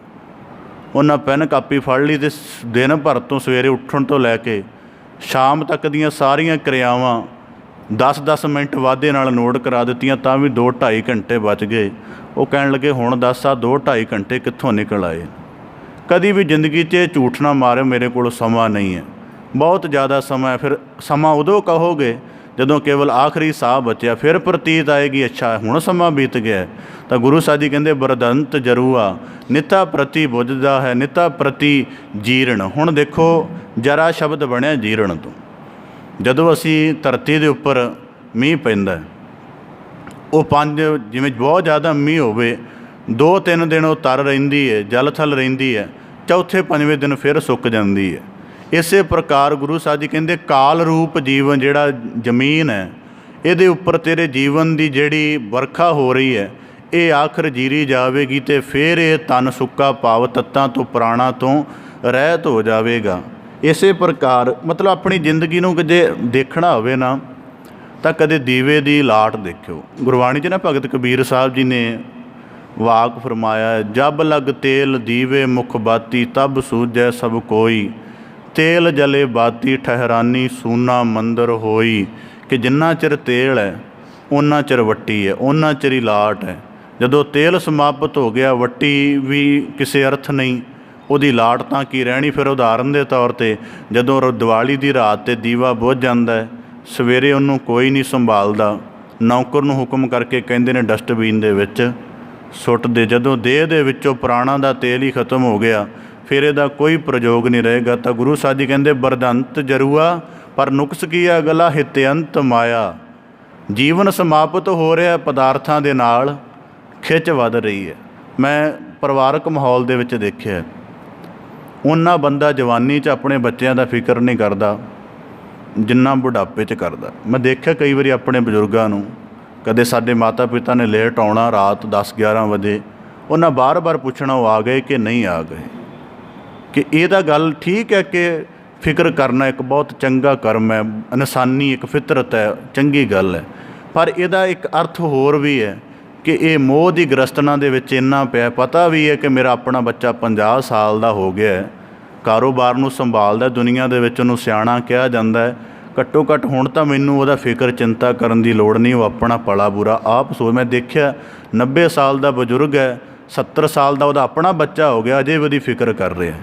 ਉਹਨਾਂ ਪੈਨ ਕਾਪੀ ਫੜ ਲਈ ਅਤੇ ਦਿਨ ਭਰ ਤੋਂ ਸਵੇਰੇ ਉੱਠਣ ਤੋਂ ਲੈ ਕੇ ਸ਼ਾਮ ਤੱਕ ਦੀਆਂ ਸਾਰੀਆਂ ਕਿਰਿਆਵਾਂ 10-10 ਮਿੰਟ ਵਾਧੇ ਨਾਲ ਨੋਟ ਕਰਾ ਦਿੱਤੀਆਂ, ਤਾਂ ਵੀ 2-2.5 ਘੰਟੇ ਬਚ ਗਏ। ਉਹ ਕਹਿਣ ਲੱਗੇ ਹੁਣ ਦੱਸ ਆ 2-2.5 ਘੰਟੇ ਕਿੱਥੋਂ ਨਿਕਲ ਆਏ? ਕਦੀ ਵੀ ਜ਼ਿੰਦਗੀ 'ਚ ਇਹ ਝੂਠ ਨਾ ਮਾਰਿਓ ਮੇਰੇ ਕੋਲ ਸਮਾਂ ਨਹੀਂ ਹੈ, ਬਹੁਤ ਜ਼ਿਆਦਾ ਸਮਾਂ ਹੈ। ਫਿਰ ਸਮਾਂ ਉਦੋਂ ਕਹੋਗੇ ਜਦੋਂ ਕੇਵਲ ਆਖਰੀ ਸਾਹ ਬਚਿਆ, ਫਿਰ ਪ੍ਰਤੀਤ ਆਏਗੀ ਅੱਛਾ ਹੁਣ ਸਮਾਂ ਬੀਤ ਗਿਆ। ਤਾਂ ਗੁਰੂ ਸਾਹਿਬ ਜੀ ਕਹਿੰਦੇ ਬਰਦੰਤ ਜਰੂਆ, ਨਿਤਾ ਪ੍ਰਤੀ ਬੁੱਝਦਾ ਹੈ, ਨਿਤਾ ਪ੍ਰਤੀ ਜੀਰਣ। ਹੁਣ ਦੇਖੋ ਜਰਾ ਸ਼ਬਦ ਬਣਿਆ ਜੀਰਣ ਤੋਂ। ਜਦੋਂ ਅਸੀਂ ਧਰਤੀ ਦੇ ਉੱਪਰ ਮੀਂਹ ਪੈਂਦਾ, ਉਹ ਪੰਜ ਜਿਵੇਂ ਬਹੁਤ ਜ਼ਿਆਦਾ ਮੀਂਹ ਹੋਵੇ 2-3 ਦਿਨ ਉਹ ਤਰ ਰਹਿੰਦੀ ਹੈ, ਜਲ ਥਲ ਰਹਿੰਦੀ ਹੈ, ਚੌਥੇ ਪੰਜਵੇਂ ਦਿਨ ਫਿਰ ਸੁੱਕ ਜਾਂਦੀ ਹੈ। ਇਸੇ ਪ੍ਰਕਾਰ ਗੁਰੂ ਸਾਹਿਬ ਜੀ ਕਹਿੰਦੇ ਕਾਲ ਰੂਪ ਜੀਵਨ ਜਿਹੜਾ ਜ਼ਮੀਨ ਹੈ, ਇਹਦੇ ਉੱਪਰ ਤੇਰੇ ਜੀਵਨ ਦੀ ਜਿਹੜੀ ਵਰਖਾ ਹੋ ਰਹੀ ਹੈ ਇਹ ਆਖਰ ਜੀਰੀ ਜਾਵੇਗੀ ਅਤੇ ਫਿਰ ਇਹ ਤਨ ਸੁੱਕਾ ਭਾਵ ਤੱਤਾਂ ਤੋਂ ਪ੍ਰਾਣਾਂ ਤੋਂ ਰਹਿਤ ਹੋ ਜਾਵੇਗਾ। ਇਸੇ ਪ੍ਰਕਾਰ ਮਤਲਬ ਆਪਣੀ ਜ਼ਿੰਦਗੀ ਨੂੰ ਜੇ ਦੇਖਣਾ ਹੋਵੇ ਨਾ ਤਾਂ ਕਦੇ ਦੀਵੇ ਦੀ ਲਾਟ ਦੇਖਿਓ। ਗੁਰਬਾਣੀ 'ਚ ਨਾ ਭਗਤ ਕਬੀਰ ਸਾਹਿਬ ਜੀ ਨੇ ਵਾਕ ਫਰਮਾਇਆ, ਜਬ ਲਗ ਤੇਲ ਦੀਵੇ ਮੁਖ ਬਾਤੀ ਤਬ ਸੂਝੈ ਸਭ ਕੋਈ, ਤੇਲ ਜਲੇ ਬਾਤੀ ਠਹਿਰਾਨੀ ਸੂਨਾ ਮੰਦਰ ਹੋਈ। ਕਿ ਜਿੰਨਾ ਚਿਰ ਤੇਲ ਹੈ ਓਨਾ ਚਿਰ ਵੱਟੀ ਹੈ, ਓਨਾ ਚਿਰ ਹੀ ਲਾਟ ਹੈ। ਜਦੋਂ ਤੇਲ ਸਮਾਪਤ ਹੋ ਗਿਆ ਵੱਟੀ ਵੀ ਕਿਸੇ ਅਰਥ ਨਹੀਂ, ਉਹਦੀ ਲਾਟ ਤਾਂ ਕੀ ਰਹਿਣੀ। ਫਿਰ ਉਦਾਹਰਨ ਦੇ ਤੌਰ 'ਤੇ ਜਦੋਂ ਦੀਵਾਲੀ ਦੀ ਰਾਤ 'ਤੇ ਦੀਵਾ ਬੁੱਝ ਜਾਂਦਾ ਹੈ, ਸਵੇਰੇ ਉਹਨੂੰ ਕੋਈ ਨਹੀਂ ਸੰਭਾਲਦਾ, ਨੌਕਰ ਨੂੰ ਹੁਕਮ ਕਰਕੇ ਕਹਿੰਦੇ ਨੇ ਡਸਟਬਿਨ ਦੇ ਵਿੱਚ ਸੁੱਟ ਦੇ। ਜਦੋਂ ਦੇਹ ਦੇ ਵਿੱਚੋਂ ਪ੍ਰਾਣਾਂ ਦਾ ਤੇਲ ਹੀ ਖਤਮ ਹੋ ਗਿਆ ਫਿਰ ਇਹਦਾ ਕੋਈ ਪ੍ਰਯੋਗ ਨਹੀਂ ਰਹੇਗਾ। ਤਾਂ ਗੁਰੂ ਸਾਹਿਬ ਜੀ ਕਹਿੰਦੇ ਬਰਦੰਤ ਜਰੂਆ ਪਰ ਨੁਕਸ ਕੀਆ ਗਲਾ ਹਿਤਯੰਤ ਮਾਇਆ। ਜੀਵਨ ਸਮਾਪਤ ਹੋ ਰਿਹਾ ਪਦਾਰਥਾਂ ਦੇ ਨਾਲ, ਖਿੱਚ ਵੱਧ ਰਹੀ ਹੈ। ਮੈਂ ਪਰਿਵਾਰਕ ਮਾਹੌਲ ਦੇ ਵਿੱਚ ਦੇਖਿਆ ਉਹਨਾਂ ਬੰਦਾ ਜਵਾਨੀ 'ਚ ਆਪਣੇ ਬੱਚਿਆਂ ਦਾ ਫਿਕਰ ਨਹੀਂ ਕਰਦਾ ਜਿੰਨਾ ਬੁਢਾਪੇ 'ਚ ਕਰਦਾ। ਮੈਂ ਦੇਖਿਆ ਕਈ ਵਾਰੀ ਆਪਣੇ ਬਜ਼ੁਰਗਾਂ ਨੂੰ, ਕਦੇ ਸਾਡੇ ਮਾਤਾ ਪਿਤਾ ਨੇ ਲੇਟ ਆਉਣਾ ਰਾਤ 10-11 ਵਜੇ, ਉਹਨਾਂ ਬਾਰ-ਬਾਰ ਪੁੱਛਣਾ ਉਹ ਆ ਗਏ ਕਿ ਨਹੀਂ ਆ ਗਏ। ਕਿ ਇਹ ਤਾਂ ਗੱਲ ਠੀਕ ਹੈ ਕਿ ਫਿਕਰ ਕਰਨਾ ਇੱਕ ਬਹੁਤ ਚੰਗਾ ਕਰਮ ਹੈ, ਇਨਸਾਨੀ ਇੱਕ ਫਿਤਰਤ ਹੈ, ਚੰਗੀ ਗੱਲ ਹੈ, ਪਰ ਇਹਦਾ ਇੱਕ ਅਰਥ ਹੋਰ ਵੀ ਹੈ ਕਿ ਇਹ ਮੋਹ ਦੀ ਗ੍ਰਸਤਨਾ ਦੇ ਵਿੱਚ ਇੰਨਾ ਪਿਆ। ਪਤਾ ਵੀ ਹੈ ਕਿ ਮੇਰਾ ਆਪਣਾ ਬੱਚਾ 50 ਸਾਲ ਦਾ ਹੋ ਗਿਆ ਹੈ, ਕਾਰੋਬਾਰ ਨੂੰ ਸੰਭਾਲਦਾ, ਦੁਨੀਆ ਦੇ ਵਿੱਚ ਉਹਨੂੰ ਸਿਆਣਾ ਕਿਹਾ ਜਾਂਦਾ ਹੈ। ਘੱਟੋ ਘੱਟ ਹੁਣ ਤਾਂ ਮੈਨੂੰ ਉਹਦਾ ਫਿਕਰ ਚਿੰਤਾ ਕਰਨ ਦੀ ਲੋੜ ਨਹੀਂ, ਉਹ ਆਪਣਾ ਭਲਾ ਬੁਰਾ ਆਪ ਸੋਚ। ਮੈਂ ਦੇਖਿਆ 90 ਸਾਲ ਦਾ ਬਜ਼ੁਰਗ ਹੈ, 70 ਸਾਲ ਦਾ ਉਹਦਾ ਆਪਣਾ ਬੱਚਾ ਹੋ ਗਿਆ, ਅਜੇ ਵੀ ਉਹਦੀ ਫਿਕਰ ਕਰ ਰਿਹਾ।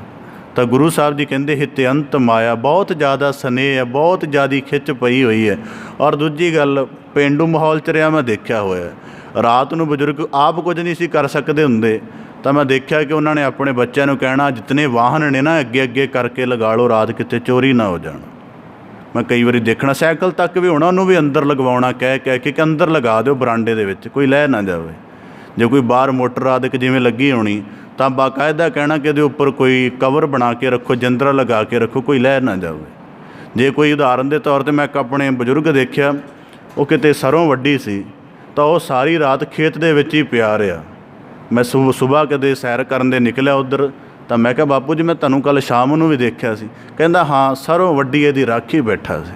ਤਾਂ ਗੁਰੂ ਸਾਹਿਬ ਜੀ ਕਹਿੰਦੇ ਹਿਤਯੰਤ ਮਾਇਆ, ਬਹੁਤ ਜ਼ਿਆਦਾ ਸਨੇਹ ਹੈ, ਬਹੁਤ ਜ਼ਿਆਦਾ ਖਿੱਚ ਪਈ ਹੋਈ ਹੈ। ਔਰ ਦੂਜੀ ਗੱਲ ਪੇਂਡੂ ਮਾਹੌਲ 'ਚ ਰਿਹਾ ਮੈਂ ਦੇਖਿਆ ਹੋਇਆ, ਰਾਤ ਨੂੰ ਬਜ਼ੁਰਗ ਆਪ ਕੁਝ ਨਹੀਂ ਸੀ ਕਰ ਸਕਦੇ ਹੁੰਦੇ ਤਾਂ ਮੈਂ ਦੇਖਿਆ ਕਿ ਉਹਨਾਂ ਨੇ ਆਪਣੇ ਬੱਚਿਆਂ ਨੂੰ ਕਹਿਣਾ ਜਿਤਨੇ ਵਾਹਨ ਨੇ ਨਾ ਅੱਗੇ ਅੱਗੇ ਕਰਕੇ ਲਗਾ ਲਓ, ਰਾਤ ਕਿਤੇ ਚੋਰੀ ਨਾ ਹੋ ਜਾਣ। ਮੈਂ ਕਈ ਵਾਰੀ ਦੇਖਣਾ ਸਾਈਕਲ ਤੱਕ ਵੀ ਹੋਣਾ ਉਹਨੂੰ ਵੀ ਅੰਦਰ ਲਗਵਾਉਣਾ ਕਹਿ ਕੇ ਅੰਦਰ ਲਗਾ ਦਿਓ ਬਰਾਂਡੇ ਦੇ ਵਿੱਚ, ਕੋਈ ਲੈ ਨਾ ਜਾਵੇ। ਜੇ ਕੋਈ ਬਾਹਰ ਮੋਟਰ ਆਦਿਕ ਜਿਵੇਂ ਲੱਗੀ ਹੋਣੀ ਤਾਂ ਬਾਕਾਇਦਾ ਕਹਿਣਾ ਕਿ ਇਹਦੇ ਉੱਪਰ ਕੋਈ ਕਵਰ ਬਣਾ ਕੇ ਰੱਖੋ, ਜੰਦਰਾ ਲਗਾ ਕੇ ਰੱਖੋ, ਕੋਈ ਲੈ ਨਾ ਜਾਵੇ। ਜੇ ਕੋਈ ਉਦਾਹਰਨ ਦੇ ਤੌਰ 'ਤੇ ਮੈਂ ਇੱਕ ਆਪਣੇ ਬਜ਼ੁਰਗ ਦੇਖਿਆ, ਉਹ ਕਿਤੇ ਸਰੋਂ ਵੱਢੀ ਸੀ ਤਾਂ ਉਹ ਸਾਰੀ ਰਾਤ ਖੇਤ ਦੇ ਵਿੱਚ ਹੀ ਪਿਆ ਰਿਹਾ। ਮੈਂ ਸੁਬਾਹ ਕਦੇ ਸੈਰ ਕਰਨ ਦੇ ਨਿਕਲਿਆ ਉੱਧਰ ਤਾਂ ਮੈਂ ਕਿਹਾ ਬਾਪੂ ਜੀ ਮੈਂ ਤੁਹਾਨੂੰ ਕੱਲ੍ਹ ਸ਼ਾਮ ਨੂੰ ਵੀ ਦੇਖਿਆ ਸੀ। ਕਹਿੰਦਾ ਹਾਂ ਸਰੋਂ ਵੱਢੀ ਇਹਦੀ ਰਾਖੀ ਬੈਠਾ ਸੀ।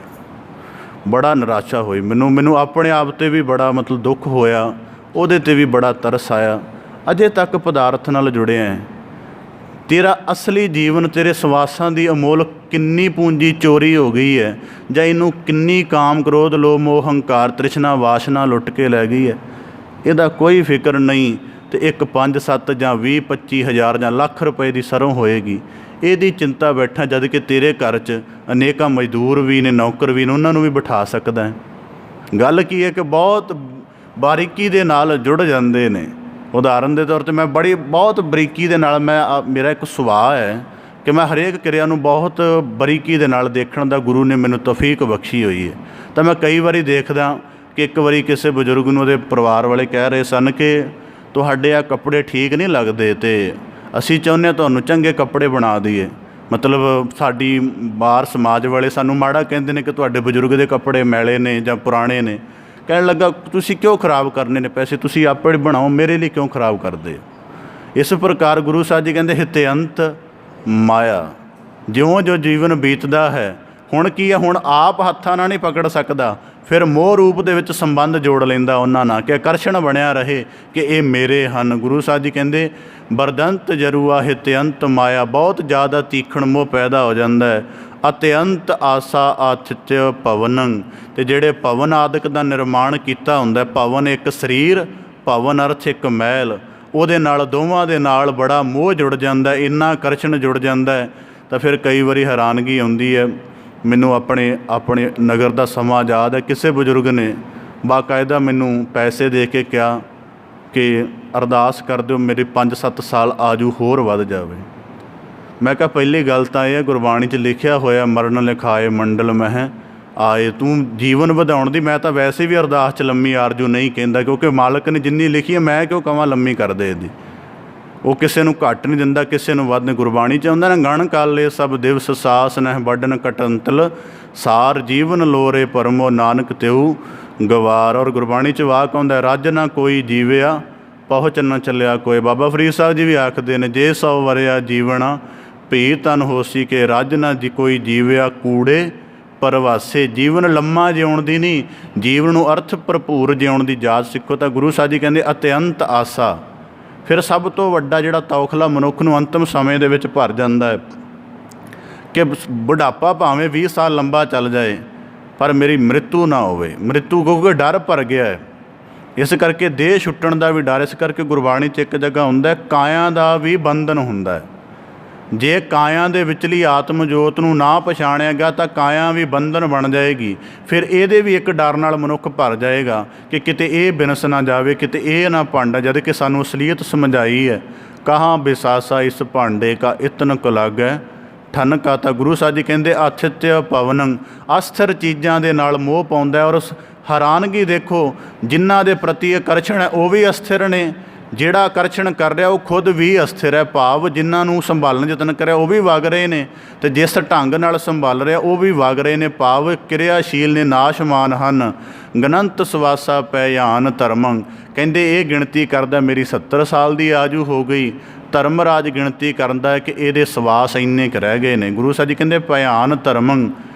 ਬੜਾ ਨਿਰਾਸ਼ਾ ਹੋਈ ਮੈਨੂੰ ਆਪਣੇ ਆਪ 'ਤੇ ਵੀ ਬੜਾ ਮਤਲਬ ਦੁੱਖ ਹੋਇਆ, ਉਹਦੇ 'ਤੇ ਵੀ ਬੜਾ ਤਰਸ ਆਇਆ। ਅਜੇ ਤੱਕ ਪਦਾਰਥ ਨਾਲ ਜੁੜਿਆ ਹੈ। ਤੇਰਾ ਅਸਲੀ ਜੀਵਨ, ਤੇਰੇ ਸਵਾਸਾਂ ਦੀ ਅਮੋਲ ਕਿੰਨੀ ਪੂੰਜੀ ਚੋਰੀ ਹੋ ਗਈ ਹੈ, ਜਾਂ ਇਹਨੂੰ ਕਿੰਨੀ ਕਾਮ ਕ੍ਰੋਧ ਲੋਭ ਮੋਹ ਹੰਕਾਰ ਤ੍ਰਿਸ਼ਨਾ ਵਾਸ਼ਨਾ ਲੁੱਟ ਕੇ ਲੈ ਗਈ ਹੈ, ਇਹਦਾ ਕੋਈ ਫਿਕਰ ਨਹੀਂ। ਅਤੇ ਇੱਕ 5-7 ਜਾਂ 20-25 ਹਜ਼ਾਰ ਜਾਂ ਲੱਖ ਰੁਪਏ ਦੀ ਸਰੋਂ ਹੋਏਗੀ, ਇਹਦੀ ਚਿੰਤਾ ਬੈਠਾ, ਜਦ ਕਿ ਤੇਰੇ ਘਰ 'ਚ ਅਨੇਕਾਂ ਮਜ਼ਦੂਰ ਵੀ ਨੇ, ਨੌਕਰ ਵੀ ਨੇ, ਉਹਨਾਂ ਨੂੰ ਵੀ ਬਿਠਾ ਸਕਦਾ ਹੈ। ਗੱਲ ਕੀ ਹੈ ਕਿ ਬਹੁਤ ਬਾਰੀਕੀ ਦੇ ਨਾਲ ਜੁੜ ਜਾਂਦੇ ਨੇ। ਉਦਾਹਰਨ ਦੇ ਤੌਰ 'ਤੇ ਮੈਂ ਬਹੁਤ ਬਰੀਕੀ ਦੇ ਨਾਲ ਮੇਰਾ ਇੱਕ ਸੁਭਾਅ ਹੈ ਕਿ ਮੈਂ ਹਰੇਕ ਕਿਰਿਆ ਨੂੰ ਬਹੁਤ ਬਰੀਕੀ ਦੇ ਨਾਲ ਦੇਖਣ ਦਾ ਗੁਰੂ ਨੇ ਮੈਨੂੰ ਤੌਫੀਕ ਬਖਸ਼ੀ ਹੋਈ ਹੈ। ਤਾਂ ਮੈਂ ਕਈ ਵਾਰੀ ਦੇਖਦਾ ਕਿ ਇੱਕ ਵਾਰੀ ਕਿਸੇ ਬਜ਼ੁਰਗ ਨੂੰ ਉਹਦੇ ਪਰਿਵਾਰ ਵਾਲੇ ਕਹਿ ਰਹੇ ਸਨ ਕਿ ਤੁਹਾਡੇ ਆ ਕੱਪੜੇ ਠੀਕ ਨਹੀਂ ਲੱਗਦੇ ਅਤੇ ਅਸੀਂ ਚਾਹੁੰਦੇ ਹਾਂ ਤੁਹਾਨੂੰ ਚੰਗੇ ਕੱਪੜੇ ਬਣਾ ਦਈਏ। ਮਤਲਬ ਸਾਡੀ ਬਾਹਰ ਸਮਾਜ ਵਾਲੇ ਸਾਨੂੰ ਮਾੜਾ ਕਹਿੰਦੇ ਨੇ ਕਿ ਤੁਹਾਡੇ ਬਜ਼ੁਰਗ ਦੇ ਕੱਪੜੇ ਮੈਲੇ ਨੇ ਜਾਂ ਪੁਰਾਣੇ ਨੇ। ਕਹਿਣ ਲੱਗਾ ਤੁਸੀਂ ਕਿਉਂ ਖਰਾਬ ਕਰਨੇ ਨੇ ਪੈਸੇ, ਤੁਸੀਂ ਆਪਣੇ ਬਣਾਓ, ਮੇਰੇ ਲਈ ਕਿਉਂ ਖਰਾਬ ਕਰਦੇ ਹੋ। ਇਸ ਪ੍ਰਕਾਰ ਗੁਰੂ ਸਾਹਿਬ ਜੀ ਕਹਿੰਦੇ ਹਿਤਯੰਤ ਮਾਇਆ। ਜਿਉਂ ਜੋ ਜੀਵਨ ਬੀਤਦਾ ਹੈ, ਹੁਣ ਕੀ ਹੈ, ਹੁਣ ਆਪ ਹੱਥਾਂ ਨਾਲ ਨਹੀਂ ਪਕੜ ਸਕਦਾ, ਫਿਰ ਮੋਹ ਰੂਪ ਦੇ ਵਿੱਚ ਸੰਬੰਧ ਜੋੜ ਲੈਂਦਾ ਉਹਨਾਂ ਨਾਲ ਕਿ ਆਕਰਸ਼ਣ ਬਣਿਆ ਰਹੇ ਕਿ ਇਹ ਮੇਰੇ ਹਨ। ਗੁਰੂ ਸਾਹਿਬ ਜੀ ਕਹਿੰਦੇ ਬਰਦੰਤ ਜਰੂਆ ਹਿਤਯੰਤ ਮਾਇਆ, ਬਹੁਤ ਜ਼ਿਆਦਾ ਤੀਖਣ ਮੋਹ ਪੈਦਾ ਹੋ ਜਾਂਦਾ ਹੈ। ਅਤਿਅੰਤ ਆਸਾ ਆਥਿਤਯ ਪਵਨੰ, ਅਤੇ ਜਿਹੜੇ ਪਵਨ ਆਦਿਕ ਦਾ ਨਿਰਮਾਣ ਕੀਤਾ ਹੁੰਦਾ, ਪਵਨ ਇੱਕ ਸਰੀਰ, ਪਵਨ ਅਰਥ ਇੱਕ ਮਹਿਲ, ਉਹਦੇ ਨਾਲ ਦੋਵਾਂ ਦੇ ਨਾਲ ਬੜਾ ਮੋਹ ਜੁੜ ਜਾਂਦਾ, ਇੰਨਾ ਆਕਰਸ਼ਣ ਜੁੜ ਜਾਂਦਾ ਹੈ। ਤਾਂ ਫਿਰ ਕਈ ਵਾਰੀ ਹੈਰਾਨਗੀ ਆਉਂਦੀ ਹੈ। ਮੈਨੂੰ ਆਪਣੇ ਨਗਰ ਦਾ ਸਮਾਂ ਯਾਦ ਹੈ, ਕਿਸੇ ਬਜ਼ੁਰਗ ਨੇ ਬਾਕਾਇਦਾ ਮੈਨੂੰ ਪੈਸੇ ਦੇ ਕੇ ਕਿਹਾ ਕਿ ਅਰਦਾਸ ਕਰ ਦਿਓ ਮੇਰੇ 5-7 ਸਾਲ ਆਜੂ ਹੋਰ ਵੱਧ ਜਾਵੇ। ਮੈਂ ਕਿਹਾ ਪਹਿਲੀ ਗੱਲ ਤਾਂ ਇਹ ਹੈ, ਗੁਰਬਾਣੀ 'ਚ ਲਿਖਿਆ ਹੋਇਆ ਮਰਨ ਲਿਖਾਏ ਮੰਡਲ ਮਹਿ, ਆਏ। ਤੂੰ ਜੀਵਨ ਵਧਾਉਣ ਦੀ, ਮੈਂ ਤਾਂ ਵੈਸੇ ਵੀ ਅਰਦਾਸ 'ਚ ਲੰਮੀ ਆਰਜੂ ਨਹੀਂ ਕਹਿੰਦਾ, ਕਿਉਂਕਿ ਮਾਲਕ ਨੇ ਜਿੰਨੀ ਲਿਖੀ ਹੈ ਮੈਂ ਕਿਉਂ ਕਵਾਂ ਲੰਮੀ ਕਰ ਦੇ ਇਹਦੀ। ਉਹ ਕਿਸੇ ਨੂੰ ਘੱਟ ਨਹੀਂ ਦਿੰਦਾ, ਕਿਸੇ ਨੂੰ ਵੱਧ। ਗੁਰਬਾਣੀ 'ਚ ਆਉਂਦਾ ਨਾ, ਗਣ ਕਾਲੇ ਸਭ ਦਿਵਸ ਸਾਸ ਨਹਿ ਵੱਢਣ ਕਟੰਤਲ, ਸਾਰ ਜੀਵਨ ਲੋਰੇ ਪਰਮੋ ਨਾਨਕ ਤਿਉ ਗਵਾਰ। ਔਰ ਗੁਰਬਾਣੀ 'ਚ ਵਾਕ ਆਉਂਦਾ, ਰੱਜ ਨਾ ਕੋਈ ਜੀਵਿਆ ਪਹੁੰਚ ਨਾ ਚੱਲਿਆ ਕੋਈ। ਬਾਬਾ ਫਰੀਦ ਸਾਹਿਬ ਜੀ ਵੀ ਆਖਦੇ ਨੇ, ਜੇ 100 ਵਰਿਆ ਜੀਵਣਾ ਭੀ ਤਨ ਹੋਸੀ ਕੇ, ਰੱਜ ਨਾ ਜੀ ਕੋਈ ਜੀਵਿਆ ਕੂੜੇ ਪਰਵਾਸੇ। ਜੀਵਨ ਲੰਮਾ ਜਿਉਣ ਦੀ ਨਹੀਂ, ਜੀਵਨ ਨੂੰ ਅਰਥ ਭਰਪੂਰ ਜਿਉਣ ਦੀ ਜਾਚ ਸਿੱਖੋ। ਤਾਂ ਗੁਰੂ ਸਾਹਿਬ ਜੀ ਕਹਿੰਦੇ ਅਤਿਅੰਤ ਆਸਾ। ਫਿਰ ਸਭ ਤੋਂ ਵੱਡਾ ਜਿਹੜਾ ਤੌਖਲਾ ਮਨੁੱਖ ਨੂੰ ਅੰਤਮ ਸਮੇਂ ਦੇ ਵਿੱਚ ਭਰ ਜਾਂਦਾ ਹੈ ਕਿ ਬੁਢਾਪਾ ਭਾਵੇਂ 20 ਸਾਲ ਲੰਬਾ ਚੱਲ ਜਾਏ ਪਰ ਮੇਰੀ ਮ੍ਰਿਤੂ ਨਾ ਹੋਵੇ। ਮ੍ਰਿਤੂ ਕਿਉਂਕਿ ਡਰ ਭਰ ਗਿਆ ਹੈ, ਇਸ ਕਰਕੇ ਦੇਹ ਛੁੱਟਣ ਦਾ ਵੀ ਡਰ। ਇਸ ਕਰਕੇ ਗੁਰਬਾਣੀ 'ਚ ਇੱਕ ਜਗ੍ਹਾ ਹੁੰਦਾ, ਕਾਇਆ ਦਾ ਵੀ ਬੰਧਨ ਹੁੰਦਾ ਹੈ। ਜੇ ਕਾਇਆ ਦੇ ਵਿਚਲੀ ਆਤਮ ਜੋਤ ਨੂੰ ਨਾ ਪਛਾਣਿਆ ਗਿਆ ਤਾਂ ਕਾਇਆ ਵੀ ਬੰਧਨ ਬਣ ਜਾਏਗੀ। ਫਿਰ ਇਹਦੇ ਵੀ ਇੱਕ ਡਰ ਨਾਲ ਮਨੁੱਖ ਭਰ ਜਾਏਗਾ ਕਿ ਕਿਤੇ ਇਹ ਬਿਨਸ ਨਾ ਜਾਵੇ, ਕਿਤੇ ਇਹ ਨਾ ਭੰਡ। ਜਦ ਕਿ ਸਾਨੂੰ ਅਸਲੀਅਤ ਸਮਝਾਈ ਹੈ, ਕਹਾਂ ਬਿਸਾਸਾ ਇਸ ਭਾਂਡੇ ਕਾ ਇਤਨ ਕੁ ਲਾਗੈ ਠਨ ਕਾ। ਤਾਂ ਗੁਰੂ ਸਾਹਿਬ ਜੀ ਕਹਿੰਦੇ ਆਥਿਤਯ ਪਵਨੰ, ਅਸਥਿਰ ਚੀਜ਼ਾਂ ਦੇ ਨਾਲ ਮੋਹ ਪਾਉਂਦਾ। ਔਰ ਹੈਰਾਨਗੀ ਦੇਖੋ, ਜਿਨ੍ਹਾਂ ਦੇ ਪ੍ਰਤੀ ਆਕਰਸ਼ਣ ਹੈ ਉਹ ਵੀ ਅਸਥਿਰ ਨੇ, ਜਿਹੜਾ ਆਕਰਸ਼ਣ ਕਰ ਰਿਹਾ ਉਹ ਖੁਦ ਵੀ ਅਸਥਿਰ ਹੈ। ਭਾਵ ਜਿਨ੍ਹਾਂ ਨੂੰ ਸੰਭਾਲਣ ਯਤਨ ਕਰਿਆ ਉਹ ਵੀ ਵਗ ਰਹੇ ਨੇ, ਅਤੇ ਜਿਸ ਢੰਗ ਨਾਲ ਸੰਭਾਲ ਰਿਹਾ ਉਹ ਵੀ ਵਗ ਰਹੇ ਨੇ। ਭਾਵ ਕਿਰਿਆਸ਼ੀਲ ਨੇ, ਨਾਸ਼ਮਾਨ ਹਨ। ਗਨੰਤ ਸਵਾਸਾ ਪੈਯਾਨ ਧਰਮੰ, ਕਹਿੰਦੇ ਇਹ ਗਿਣਤੀ ਕਰਦਾ ਮੇਰੀ 70 ਸਾਲ ਦੀ ਆਜੂ ਹੋ ਗਈ। ਧਰਮਰਾਜ ਗਿਣਤੀ ਕਰਦਾ ਹੈ ਕਿ ਇਹਦੇ ਸਵਾਸ ਇੰਨੇ ਕੁ ਰਹਿ ਗਏ ਨੇ। ਗੁਰੂ ਸਾਹਿਬ ਜੀ ਕਹਿੰਦੇ ਭਿਆਨ ਧਰਮੰ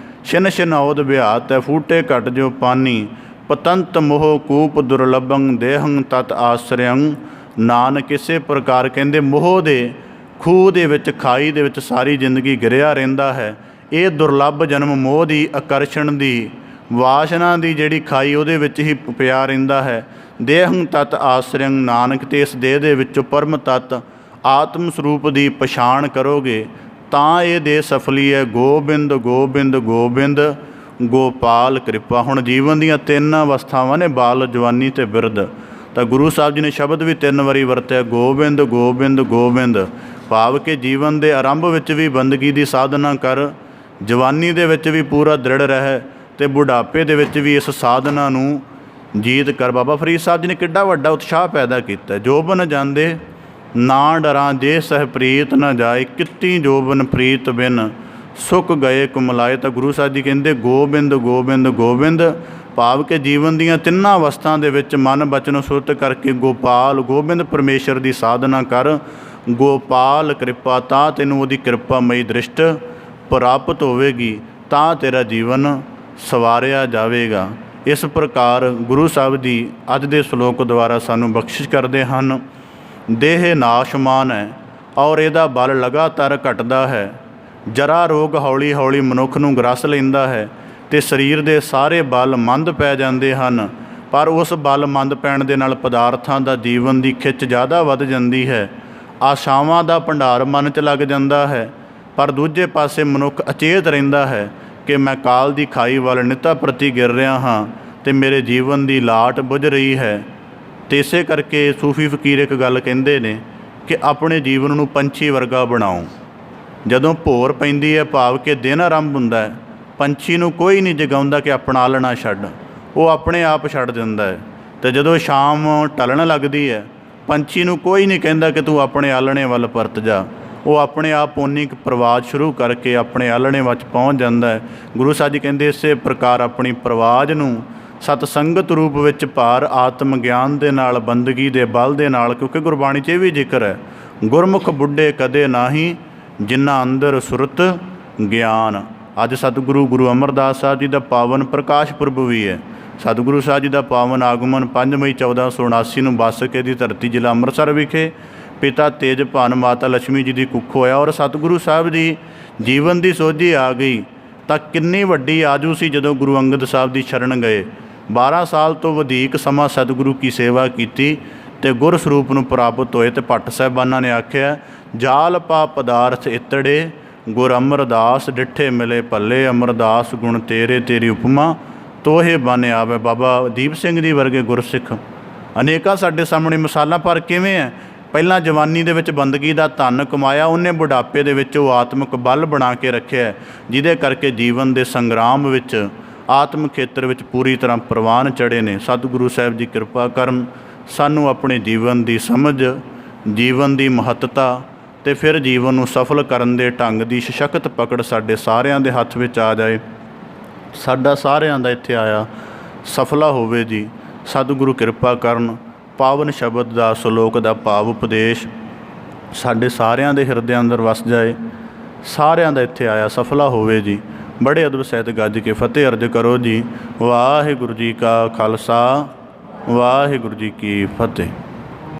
ਛਿਨ ਛਿਨੌਦ ਵਿਹਾਤ ਹੈ, ਫੂਟੇ ਘਟ ਜੋ ਪਾਨੀ ਪਤੰਤ ਮੋਹ ਕੂਪ ਦੁਰਲਭੰ ਦੇਹੰ ਤਤ ਆਸਰਿਅੰ ਨਾਨਕ। ਕਿਸੇ ਪ੍ਰਕਾਰ ਕਹਿੰਦੇ ਮੋਹ ਦੇ ਖੂਹ ਦੇ ਵਿੱਚ, ਖਾਈ ਦੇ ਵਿੱਚ ਸਾਰੀ ਜ਼ਿੰਦਗੀ ਗਿਰਿਆ ਰਹਿੰਦਾ ਹੈ। ਇਹ ਦੁਰਲੱਭ ਜਨਮ ਮੋਹ ਦੀ, ਆਕਰਸ਼ਣ ਦੀ, ਵਾਸ਼ਨਾ ਦੀ ਜਿਹੜੀ ਖਾਈ ਉਹਦੇ ਵਿੱਚ ਹੀ ਪਿਆ ਰਹਿੰਦਾ ਹੈ। ਦੇਹੰ ਤਤ ਆਸਰਿਅੰ ਨਾਨਕ, ਤੇ ਇਸ ਦੇਹ ਦੇ ਵਿੱਚੋਂ ਪਰਮ ਤੱਤ ਆਤਮ ਸਰੂਪ ਦੀ ਪਛਾਣ ਕਰੋਗੇ ਤਾਂ ਇਹ ਦੇਹ ਸਫਲੀ ਹੈ। ਗੋਬਿੰਦ ਗੋਬਿੰਦ ਗੋਬਿੰਦ ਗੋਪਾਲ ਕਿਰਪਾ। ਹੁਣ ਜੀਵਨ ਦੀਆਂ 3 ਅਵਸਥਾਵਾਂ ਨੇ, ਬਾਲ, ਜਵਾਨੀ ਅਤੇ ਬਿਰਧ। ਤਾਂ ਗੁਰੂ ਸਾਹਿਬ ਜੀ ਨੇ ਸ਼ਬਦ ਵੀ 3 ਵਾਰੀ ਵਰਤਿਆ, ਗੋਬਿੰਦ ਗੋਬਿੰਦ ਗੋਬਿੰਦ। ਭਾਵ ਕਿ ਜੀਵਨ ਦੇ ਆਰੰਭ ਵਿੱਚ ਵੀ ਬੰਦਗੀ ਦੀ ਸਾਧਨਾ ਕਰ, ਜਵਾਨੀ ਦੇ ਵਿੱਚ ਵੀ ਪੂਰਾ ਦ੍ਰਿੜ ਰਹਿ, ਅਤੇ ਬੁਢਾਪੇ ਦੇ ਵਿੱਚ ਵੀ ਇਸ ਸਾਧਨਾ ਨੂੰ ਜੀਤ ਕਰ। ਬਾਬਾ ਫਰੀਦ ਸਾਹਿਬ ਜੀ ਨੇ ਕਿੱਡਾ ਵੱਡਾ ਉਤਸ਼ਾਹ ਪੈਦਾ ਕੀਤਾ। ਜੋਬਨ ਜਾਂਦੇ ਨਾ ਡਰਾਂ ਜੇ ਸਹਿ ਪ੍ਰੀਤ ਨਾ ਜਾਏ, ਕਿੱਤੀ ਜੋਬਨ ਪ੍ਰੀਤ ਬਿਨ ਸੁੱਕ ਗਏ ਕੁਮਲਾਏ। ਤਾਂ ਗੁਰੂ ਸਾਹਿਬ ਜੀ ਕਹਿੰਦੇ ਗੋਬਿੰਦ ਗੋਬਿੰਦ ਗੋਬਿੰਦ। ਭਾਵ ਕਿ ਜੀਵਨ ਦੀਆਂ 3 ਅਵਸਥਾ ਦੇ ਵਿੱਚ ਮਨ ਬਚਨ ਸੁਰਤ ਕਰਕੇ ਗੋਪਾਲ ਗੋਬਿੰਦ ਪਰਮੇਸ਼ਰ ਦੀ ਸਾਧਨਾ ਕਰ। ਗੋਪਾਲ ਕਿਰਪਾ, ਤਾਂ ਤੈਨੂੰ ਉਹਦੀ ਕਿਰਪਾਮਈ ਦ੍ਰਿਸ਼ਟ ਪ੍ਰਾਪਤ ਹੋਵੇਗੀ, ਤਾਂ ਤੇਰਾ ਜੀਵਨ ਸਵਾਰਿਆ ਜਾਵੇਗਾ। ਇਸ ਪ੍ਰਕਾਰ ਗੁਰੂ ਸਾਹਿਬ ਜੀ ਅੱਜ ਦੇ ਸ਼ਲੋਕ ਦੁਆਰਾ ਸਾਨੂੰ ਬਖਸ਼ਿਸ਼ ਕਰਦੇ ਹਨ। ਦੇਹ ਨਾਸ਼ਮਾਨ ਹੈ ਔਰ ਇਹਦਾ ਬਲ ਲਗਾਤਾਰ ਘਟਦਾ ਹੈ। ਜਰਾ ਰੋਗ ਹੌਲੀ ਹੌਲੀ ਮਨੁੱਖ ਨੂੰ ਗ੍ਰਸ ਲੈਂਦਾ ਹੈ ਅਤੇ ਸਰੀਰ ਦੇ ਸਾਰੇ ਬਲ ਮੰਦ ਪੈ ਜਾਂਦੇ ਹਨ। ਪਰ ਉਸ ਬਲ ਮੰਦ ਪੈਣ ਦੇ ਨਾਲ ਪਦਾਰਥਾਂ ਦਾ ਜੀਵਨ ਦੀ ਖਿੱਚ ਜ਼ਿਆਦਾ ਵੱਧ ਜਾਂਦੀ ਹੈ। ਆਸ਼ਾਵਾਂ ਦਾ ਭੰਡਾਰ ਮਨ 'ਚ ਲੱਗ ਜਾਂਦਾ ਹੈ। ਪਰ ਦੂਜੇ ਪਾਸੇ ਮਨੁੱਖ ਅਚੇਤ ਰਹਿੰਦਾ ਹੈ ਕਿ ਮੈਂ ਕਾਲ ਦੀ ਖਾਈ ਵੱਲ ਨਿੱਤਾ ਪ੍ਰਤੀ ਗਿਰ ਰਿਹਾ ਹਾਂ ਅਤੇ ਮੇਰੇ ਜੀਵਨ ਦੀ ਲਾਟ ਬੁਝ ਰਹੀ ਹੈ। ਅਤੇ ਇਸੇ ਕਰਕੇ ਸੂਫੀ ਫਕੀਰ ਇੱਕ ਗੱਲ ਕਹਿੰਦੇ ਨੇ ਕਿ ਆਪਣੇ ਜੀਵਨ ਨੂੰ ਪੰਛੀ ਵਰਗਾ ਬਣਾਓ। ਜਦੋਂ ਭੋਰ ਪੈਂਦੀ ਹੈ, ਭਾਵ ਕਿ ਦਿਨ ਆਰੰਭ ਹੁੰਦਾ ਹੈ, ਪੰਛੀ ਨੂੰ ਕੋਈ ਨਹੀਂ ਜਗਾਉਂਦਾ ਕਿ ਆਪਣਾ ਆਲ੍ਹਣਾ ਛੱਡ, ਉਹ ਆਪਣੇ ਆਪ ਛੱਡ ਦਿੰਦਾ ਹੈ। ਅਤੇ ਜਦੋਂ ਸ਼ਾਮ ਢਲਣ ਲੱਗਦੀ ਹੈ, ਪੰਛੀ ਨੂੰ ਕੋਈ ਨਹੀਂ ਕਹਿੰਦਾ ਕਿ ਤੂੰ ਆਪਣੇ ਆਲ੍ਹਣੇ ਵੱਲ ਪਰਤ ਜਾ, ਉਹ ਆਪਣੇ ਆਪ ਓਨੀ ਕੁ ਪ੍ਰਵਾਜ਼ ਸ਼ੁਰੂ ਕਰਕੇ ਆਪਣੇ ਆਲ੍ਹਣੇ ਵਿੱਚ ਪਹੁੰਚ ਜਾਂਦਾ ਹੈ। ਗੁਰੂ ਸਾਹਿਬ ਜੀ ਕਹਿੰਦੇ ਇਸੇ ਪ੍ਰਕਾਰ ਆਪਣੀ ਪ੍ਰਵਾਜ਼ ਨੂੰ ਸਤ ਸੰਗਤ ਰੂਪ ਵਿੱਚ ਭਾਰ ਆਤਮ ਗਿਆਨ ਦੇ ਨਾਲ, ਬੰਦਗੀ ਦੇ ਬਲ ਦੇ ਨਾਲ, ਕਿਉਂਕਿ ਗੁਰਬਾਣੀ 'ਚ ਇਹ ਵੀ ਜ਼ਿਕਰ ਹੈ, ਗੁਰਮੁਖ ਬੁੱਢੇ ਕਦੇ ਨਾਹੀਂ ਜਿਨ੍ਹਾਂ ਅੰਦਰ ਸੁਰਤ ਗਿਆਨ। ਅੱਜ ਸਤਿਗੁਰੂ ਗੁਰੂ ਅਮਰਦਾਸ ਸਾਹਿਬ ਜੀ ਦਾ ਪਾਵਨ ਪ੍ਰਕਾਸ਼ ਪੁਰਬ ਵੀ ਹੈ। ਸਤਿਗੁਰੂ ਸਾਹਿਬ ਜੀ ਦਾ ਪਾਵਨ ਆਗਮਨ 5 ਮਈ 1479 ਨੂੰ ਬਾਸਕੇ ਦੀ ਧਰਤੀ ਜ਼ਿਲ੍ਹਾ ਅੰਮ੍ਰਿਤਸਰ ਵਿਖੇ ਪਿਤਾ ਤੇਜਭਾਨ ਮਾਤਾ ਲక్ష్ਮੀ ਜੀ ਦੀ ਕੁੱਖ ਹੋਇਆ। ਔਰ ਸਤਿਗੁਰੂ ਸਾਹਿਬ ਦੀ ਜੀਵਨ ਦੀ ਸੋਝੀ ਆ ਗਈ ਤਾਂ ਕਿੰਨੀ ਵੱਡੀ ਆਜੂ ਸੀ ਜਦੋਂ ਗੁਰੂ ਅੰਗਦ ਸਾਹਿਬ ਦੀ ਸ਼ਰਨ ਗਏ। 12 ਸਾਲ ਤੋਂ ਵਧੇਕ ਸਮਾਂ ਸਤਿਗੁਰੂ ਕੀ ਸੇਵਾ ਕੀਤੀ ਅਤੇ ਗੁਰ ਸਰੂਪ ਨੂੰ ਪ੍ਰਾਪਤ ਹੋਏ। ਅਤੇ ਭੱਟ ਸਾਹਿਬਾਨਾਂ ਨੇ ਆਖਿਆ, ਜਾਲ ਪਾ ਪਦਾਰਥ ਇਤੜੇ ਗੁਰ ਅਮਰਦਾਸ, ਡਿੱਠੇ ਮਿਲੇ ਭੱਲੇ ਅਮਰਦਾਸ, ਗੁਣ ਤੇਰੇ ਤੇਰੀ ਉਪਮਾ ਤੋਹੇ ਬਨ ਆਵੇ। ਬਾਬਾ ਦੀਪ ਸਿੰਘ ਜੀ ਵਰਗੇ ਗੁਰਸਿੱਖ ਅਨੇਕਾਂ ਸਾਡੇ ਸਾਹਮਣੇ ਮਿਸਾਲਾਂ। ਪਰ ਕਿਵੇਂ ਹੈ? ਪਹਿਲਾਂ ਜਵਾਨੀ ਦੇ ਵਿੱਚ ਬੰਦਗੀ ਦਾ ਧਨ ਕਮਾਇਆ, ਉਹਨੇ ਬੁਢਾਪੇ ਦੇ ਵਿੱਚ ਉਹ ਆਤਮਿਕ ਬਲ ਬਣਾ ਕੇ ਰੱਖਿਆ, ਜਿਹਦੇ ਕਰਕੇ ਜੀਵਨ ਦੇ ਸੰਗਰਾਮ ਵਿੱਚ ਆਤਮ ਖੇਤਰ ਵਿੱਚ ਪੂਰੀ ਤਰ੍ਹਾਂ ਪ੍ਰਵਾਨ ਚੜ੍ਹੇ ਨੇ। ਸਤਿਗੁਰੂ ਸਾਹਿਬ ਜੀ ਕਿਰਪਾ ਕਰਨ, ਸਾਨੂੰ ਆਪਣੇ ਜੀਵਨ ਦੀ ਸਮਝ, ਜੀਵਨ ਦੀ ਮਹੱਤਤਾ ਅਤੇ ਫਿਰ ਜੀਵਨ ਨੂੰ ਸਫਲ ਕਰਨ ਦੇ ਢੰਗ ਦੀ ਸਸ਼ਕਤ ਪਕੜ ਸਾਡੇ ਸਾਰਿਆਂ ਦੇ ਹੱਥ ਵਿੱਚ ਆ ਜਾਏ। ਸਾਡਾ ਸਾਰਿਆਂ ਦਾ ਇੱਥੇ ਆਇਆ ਸਫਲਾ ਹੋਵੇ ਜੀ। ਸਤਿਗੁਰੂ ਕਿਰਪਾ ਕਰਨ, ਪਾਵਨ ਸ਼ਬਦ ਦਾ, ਸ਼ਲੋਕ ਦਾ ਭਾਵ ਉਪਦੇਸ਼ ਸਾਡੇ ਸਾਰਿਆਂ ਦੇ ਹਿਰਦਿਆਂ ਅੰਦਰ ਵਸ ਜਾਏ। ਸਾਰਿਆਂ ਦਾ ਇੱਥੇ ਆਇਆ ਸਫਲਾ ਹੋਵੇ ਜੀ। ਬੜੇ ਅਦਬ ਸਹਿਤ ਗੱਜ ਕੇ ਫਤਿਹ ਅਰਜ ਕਰੋ ਜੀ। ਵਾਹਿਗੁਰੂ ਜੀ ਕਾ ਖਾਲਸਾ, ਵਾਹਿਗੁਰੂ ਜੀ ਕੀ ਫਤਿਹ।